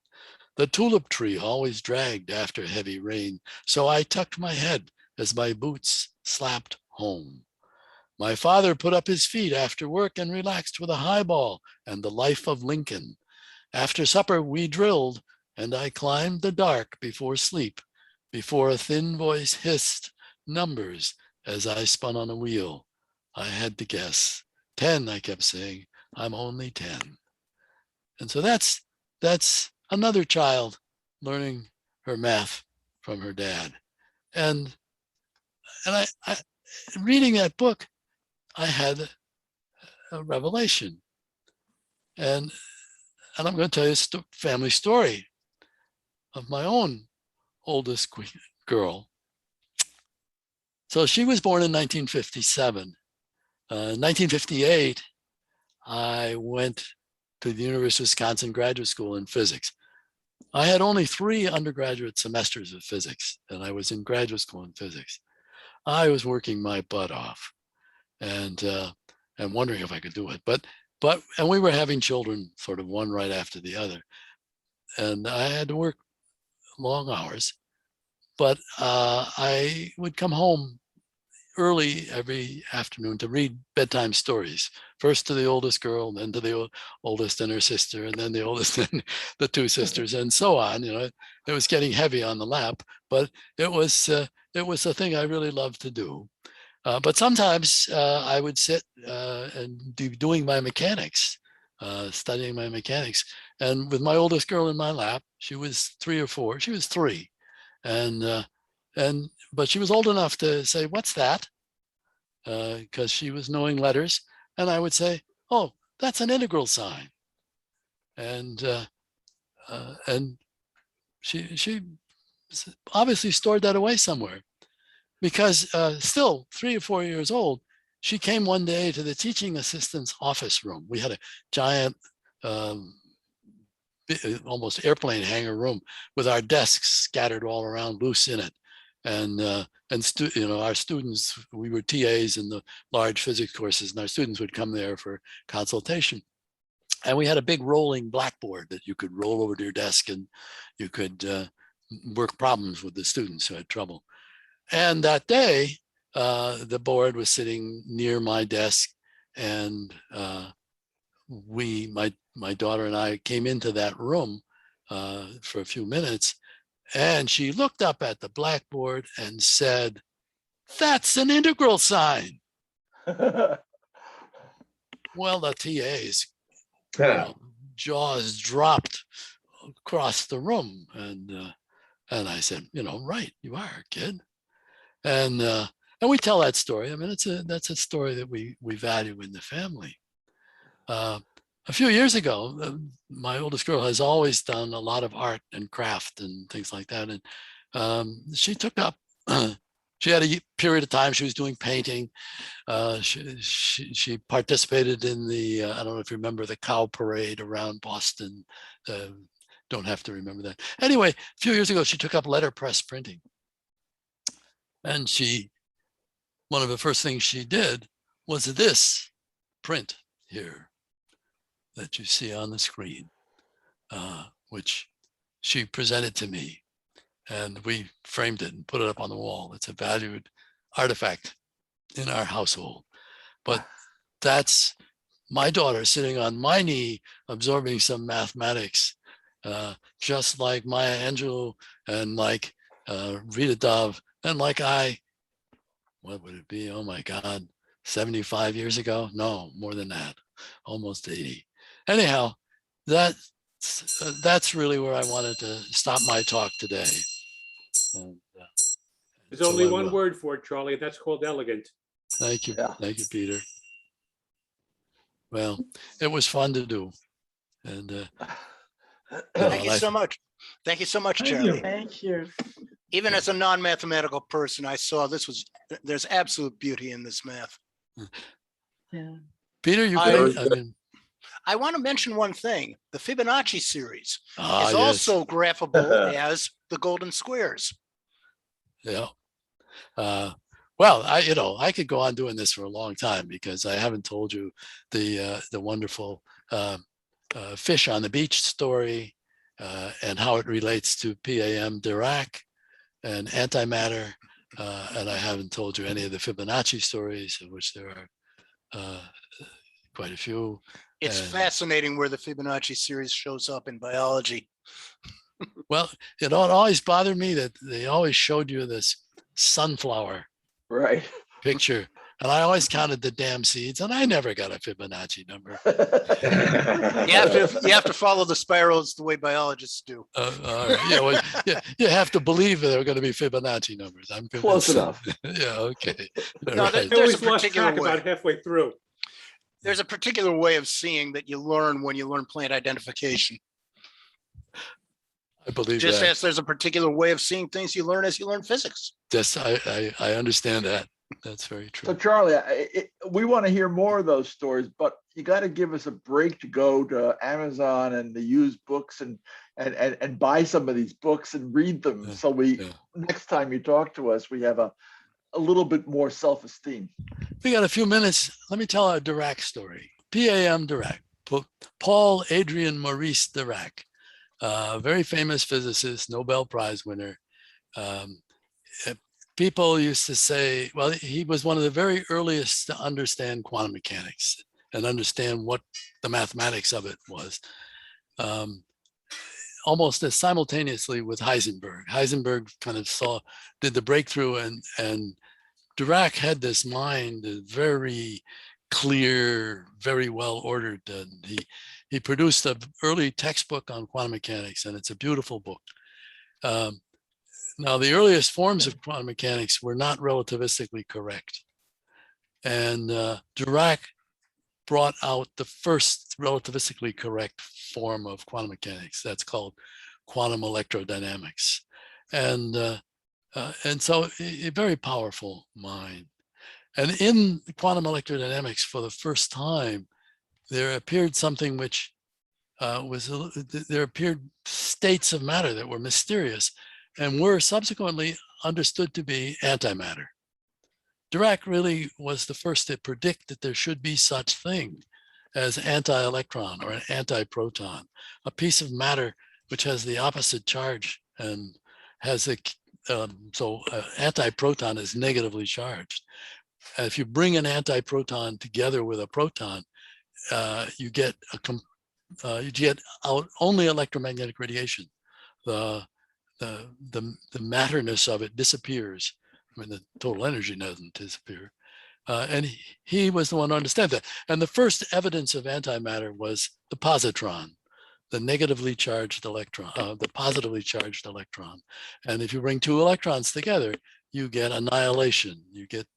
The tulip tree always dragged after heavy rain, so I tucked my head as my boots slapped home. My father put up his feet after work and relaxed with a highball and the Life of Lincoln. After supper, we drilled, and I climbed the dark before sleep, before a thin voice hissed numbers as I spun on a wheel. I had to guess. 10, I kept saying, I'm only 10. And so that's another child learning her math from her dad. And I reading that book, I had a revelation. And I'm going to tell you a family story of my own oldest girl. So she was born in 1957. 1958, I went to the University of Wisconsin Graduate School in physics. I had only 3 undergraduate semesters of physics, and I was in graduate school in physics. I was working my butt off and wondering if I could do it. But and we were having children sort of one right after the other. And I had to work long hours, but I would come home early every afternoon to read bedtime stories, first to the oldest girl, then to the oldest and her sister, and then the oldest and the two sisters, and so on. You know, it was getting heavy on the lap, but it was a thing I really loved to do. But sometimes I would sit and doing my mechanics, studying my mechanics, and with my oldest girl in my lap. She was 3 or 4. She was 3, but she was old enough to say, "What's that?" Because she was knowing letters, and I would say, "Oh, that's an integral sign," and she obviously stored that away somewhere, because still 3 or 4 years old, she came one day to the teaching assistant's office room. We had a giant, almost airplane hangar room with our desks scattered all around, loose in it. And our students, we were TAs in the large physics courses, and our students would come there for consultation. And we had a big rolling blackboard that you could roll over to your desk, and you could work problems with the students who had trouble. And that day, the board was sitting near my desk, and my daughter and I came into that room for a few minutes, and she looked up at the blackboard and said, "That's an integral sign." Well, the TA's jaws dropped across the room, and I said, "Right, you are, kid." And we tell that story. I mean, that's a story that we value in the family. A few years ago, my oldest girl has always done a lot of art and craft and things like that. And she took up, she had a period of time she was doing painting. She participated in the, I don't know if you remember, the cow parade around Boston. Don't have to remember that. Anyway, a few years ago, she took up letterpress printing. And one of the first things she did was this print here that you see on the screen, which she presented to me, and we framed it and put it up on the wall. It's a valued artifact in our household. But that's my daughter sitting on my knee, absorbing some mathematics, just like Maya Angelou and like Rita Dove, and like what would it be? Oh my God, 75 years ago? No, more than that, almost 80. Anyhow, that's really where I wanted to stop my talk today. And, There's only one word for it, Charlie, and that's called elegant. Thank you. Yeah. Thank you, Peter. Well, it was fun to do. And Thank you so much. Thank you so much, Charlie. Thank you. Even as a non-mathematical person, I saw there's absolute beauty in this math. Yeah. Peter, I want to mention one thing. The Fibonacci series yes. is also graphable as the golden squares. Yeah. Well, I could go on doing this for a long time, because I haven't told you the wonderful fish on the beach story, and how it relates to PAM Dirac and antimatter. And I haven't told you any of the Fibonacci stories, of which there are quite a few. It's fascinating where the Fibonacci series shows up in biology. Well, it always bothered me that they always showed you this sunflower Right. picture, and I always counted the damn seeds, and I never got a Fibonacci number. You have to follow the spirals the way biologists do. All right. You have to believe there are going to be Fibonacci numbers. I'm Close enough. Yeah. Okay. No, Right. I there's a always lost particular track way. about halfway through. There's a particular way of seeing that you learn when you learn plant identification. I believe Just that. as there's a particular way of seeing things you learn as you learn physics. Yes, I understand that. That's very true. So Charlie, we want to hear more of those stories, but you got to give us a break to go to Amazon and the used books and buy some of these books and read them. Yeah, So next time you talk to us, we have a little bit more self-esteem. We got a few minutes. Let me tell a Dirac story. P.A.M. Dirac, Paul Adrien Maurice Dirac, very famous physicist, Nobel Prize winner. People used to say, well, he was one of the very earliest to understand quantum mechanics and understand what the mathematics of it was. Almost as simultaneously with Heisenberg. Heisenberg kind of did the breakthrough, and Dirac had this mind, very clear, very well ordered. And he produced an early textbook on quantum mechanics, and it's a beautiful book. Now, the earliest forms of quantum mechanics were not relativistically correct. And Dirac brought out the first relativistically correct form of quantum mechanics. That's called quantum electrodynamics. And so a very powerful mind. And in quantum electrodynamics, for the first time, there appeared something which there appeared states of matter that were mysterious and were subsequently understood to be antimatter. Dirac really was the first to predict that there should be such thing as anti-electron or an anti-proton, a piece of matter which has the opposite charge and has a, anti-proton is negatively charged. And if you bring an anti-proton together with a proton, you get out only electromagnetic radiation. The matterness of it disappears. I mean, the total energy doesn't disappear. And he was the one to understand that. And the first evidence of antimatter was the positron, the negatively charged electron, the positively charged electron. And if you bring two electrons together, you get annihilation, you get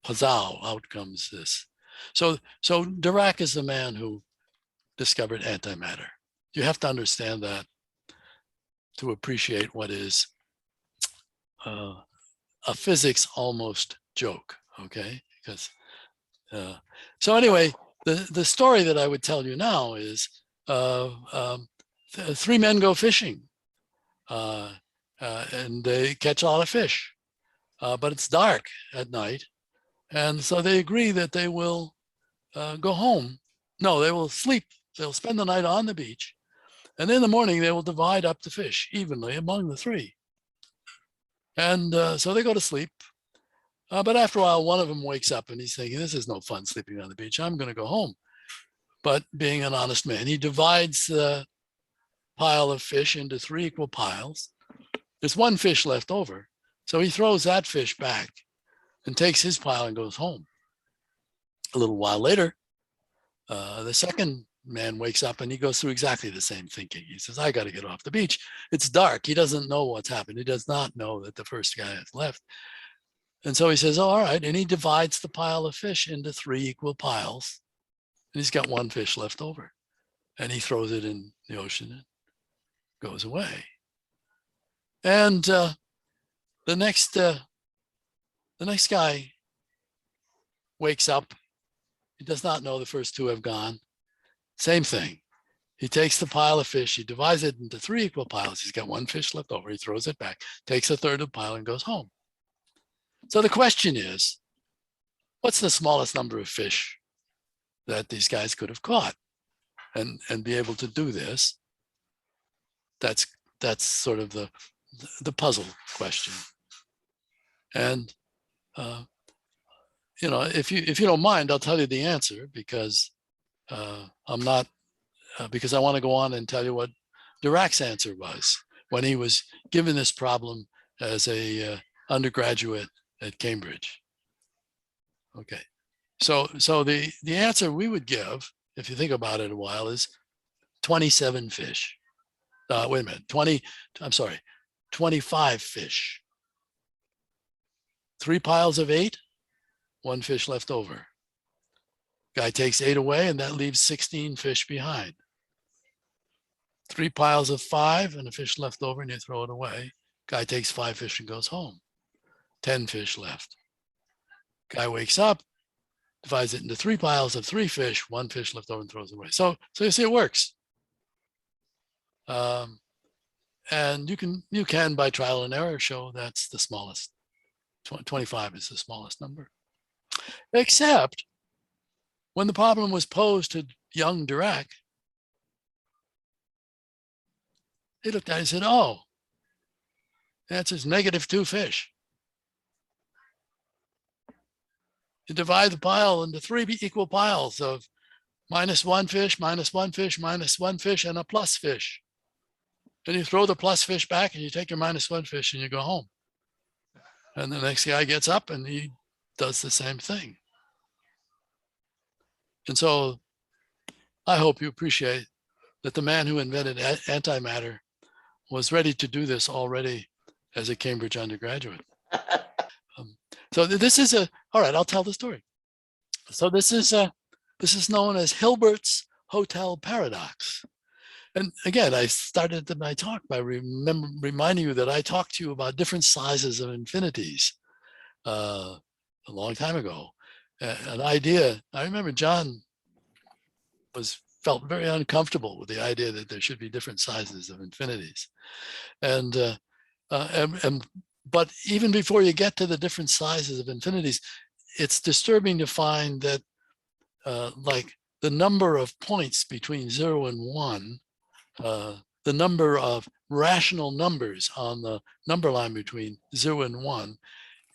Pazau, out comes this. So Dirac is the man who discovered antimatter. You have to understand that to appreciate what is a physics almost joke, okay? Because so anyway, the story that I would tell you now is three men go fishing and they catch a lot of fish, but it's dark at night. And so they agree that they will go home. No, they will sleep. They'll spend the night on the beach. And in the morning, they will divide up the fish evenly among the three. And so they go to sleep. But after a while, one of them wakes up and he's thinking, this is no fun sleeping on the beach. I'm going to go home. But being an honest man, he divides the pile of fish into three equal piles. There's one fish left over. So he throws that fish back and takes his pile and goes home. A little while later, the second man wakes up and he goes through exactly the same thinking. He says, I got to get off the beach. It's dark. He doesn't know what's happened. He does not know that the first guy has left. And so he says, oh, all right. And he divides the pile of fish into three equal piles. And he's got one fish left over. And he throws it in the ocean and goes away. And the next guy wakes up. He does not know the first two have gone. Same thing. He takes the pile of fish, he divides it into three equal piles. He's got one fish left over. He throws it back, takes a third of the pile and goes home. So the question is, what's the smallest number of fish that these guys could have caught and be able to do this? That's sort of the puzzle question. And if you don't mind, I'll tell you the answer because because I want to go on and tell you what Dirac's answer was when he was given this problem as a undergraduate at Cambridge. Okay, so the answer we would give, if you think about it a while, is 27 fish. Wait a minute, 25 fish. 3 piles of 8, 1 fish left over. Guy takes 8 away and that leaves 16 fish behind. 3 piles of 5 and a fish left over and you throw it away. Guy takes 5 fish and goes home. 10 fish left. Guy wakes up, divides it into 3 piles of 3 fish, 1 fish left over and throws it away. So you see it works. And you can by trial and error show that's the smallest. 25 is the smallest number. Except when the problem was posed to young Dirac, he looked at it and said, oh, the answer is -2 fish. You divide the pile into 3 equal piles of -1 fish, -1 fish, -1 fish, and a plus fish. And you throw the plus fish back and you take your -1 fish and you go home. And the next guy gets up and he does the same thing. And so I hope you appreciate that the man who invented antimatter was ready to do this already as a Cambridge undergraduate. So this is all right, I'll tell the story. So this is known as Hilbert's hotel paradox. And again, I started my talk by reminding you that I talked to you about different sizes of infinities a long time ago. An idea, I remember John felt very uncomfortable with the idea that there should be different sizes of infinities. But even before you get to the different sizes of infinities, it's disturbing to find that like the number of points between 0 and 1, the number of rational numbers on the number line between 0 and 1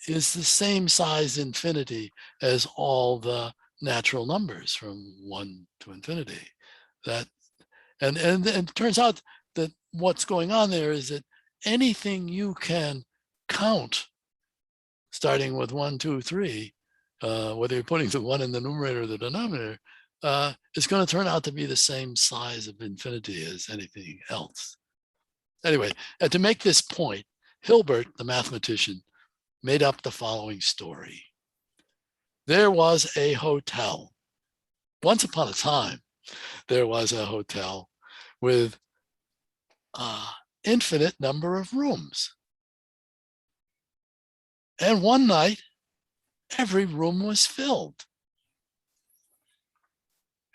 is the same size infinity as all the natural numbers from 1 to infinity. And it turns out that what's going on there is that anything you can count, starting with 1, 2, 3, whether you're putting the 1 in the numerator or the denominator, is going to turn out to be the same size of infinity as anything else. Anyway, to make this point, Hilbert, the mathematician, made up the following story. There was a hotel. Once upon a time, there was a hotel with an infinite number of rooms. And one night, every room was filled.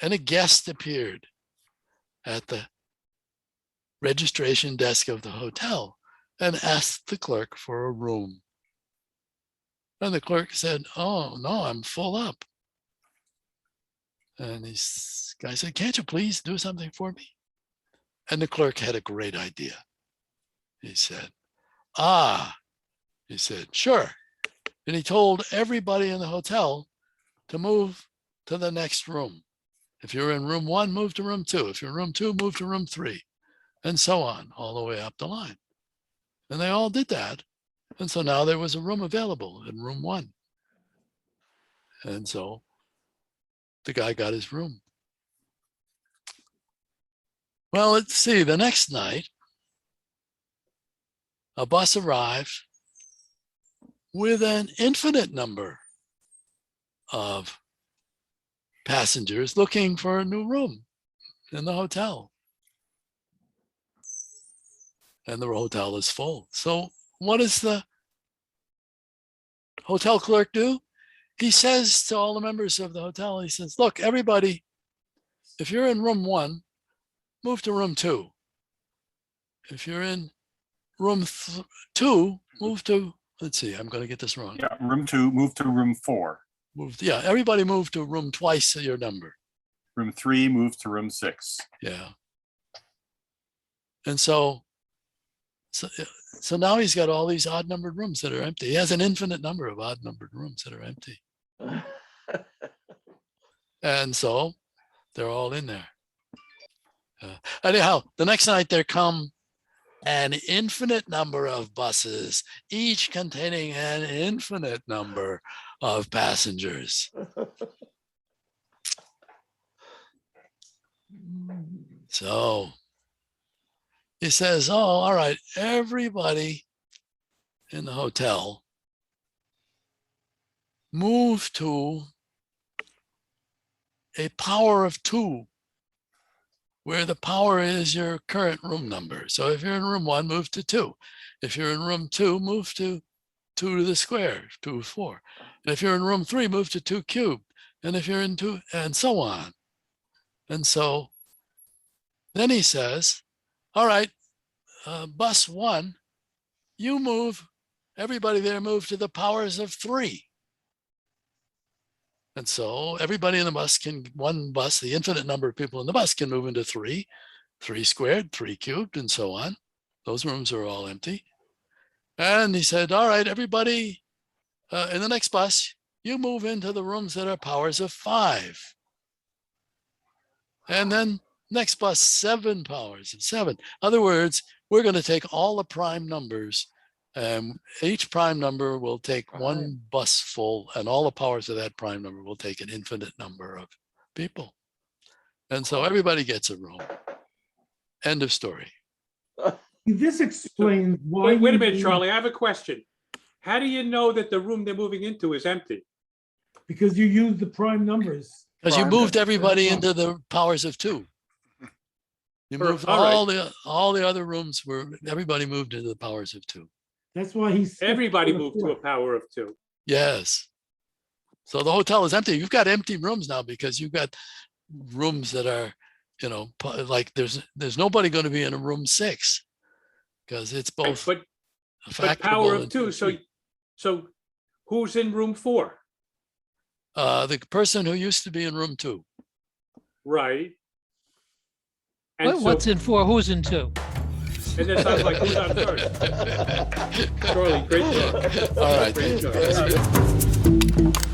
And a guest appeared at the registration desk of the hotel and asked the clerk for a room. And the clerk said, oh, no, I'm full up. And this guy said, can't you please do something for me? And the clerk had a great idea. He said, he said, sure. And he told everybody in the hotel to move to the next room. If you're in room 1, move to room 2. If you're in room 2, move to room 3, and so on, all the way up the line. And they all did that. And so now there was a room available in room 1. And so the guy got his room. Well, let's see, the next night, a bus arrived with an infinite number of passengers looking for a new room in the hotel. And the hotel is full. So what does the hotel clerk do? He says to all the members of the hotel, he says, look, everybody, if you're in room 1, move to room 2. If you're in room 2, move to, let's see, I'm going to get this wrong. Yeah, room 2, move to room 4. Everybody move to room twice your number. Room 3, move to room 6. Yeah. And so now he's got all these odd numbered rooms that are empty. He has an infinite number of odd numbered rooms that are empty. And so they're all in there. Anyhow, the next night there come an infinite number of buses, each containing an infinite number of passengers. So he says, oh, all right, everybody in the hotel move to a power of 2, where the power is your current room number. So if you're in room 1, move to 2. If you're in room 2, move to 2 to the square, 2 is 4. And if you're in room 3, move to 2 cubed. And if you're in 2, and so on. And so then he says, all right, bus 1, you move, everybody there move to the powers of 3. And so everybody in the bus one bus, the infinite number of people in the bus can move into 3 squared, 3 cubed, and so on. Those rooms are all empty. And he said, all right, everybody in the next bus, you move into the rooms that are powers of 5. And then next bus, 7 powers of 7. In other words, we're going to take all the prime numbers. Each prime number will take one bus full, and all the powers of that prime number will take an infinite number of people. And so everybody gets a room. End of story. This explains why. Wait a you minute, need- Charlie, I have a question. How do you know that the room they're moving into is empty? Because you use the prime numbers. Because you Prime moved number. everybody into the powers of 2. You moved all right. all the other rooms everybody moved into the powers of 2. That's why he's. Everybody moved to a power of 2. Yes. So the hotel is empty. You've got empty rooms now because you've got rooms that are, like there's nobody going to be in a room 6 because it's both. But factorable power of and 2. So who's in room 4? the person who used to be in room 2. Right. And What's in 4? Who's in 2? And that sounds like who's on first. Charlie, great job. All right. Great job.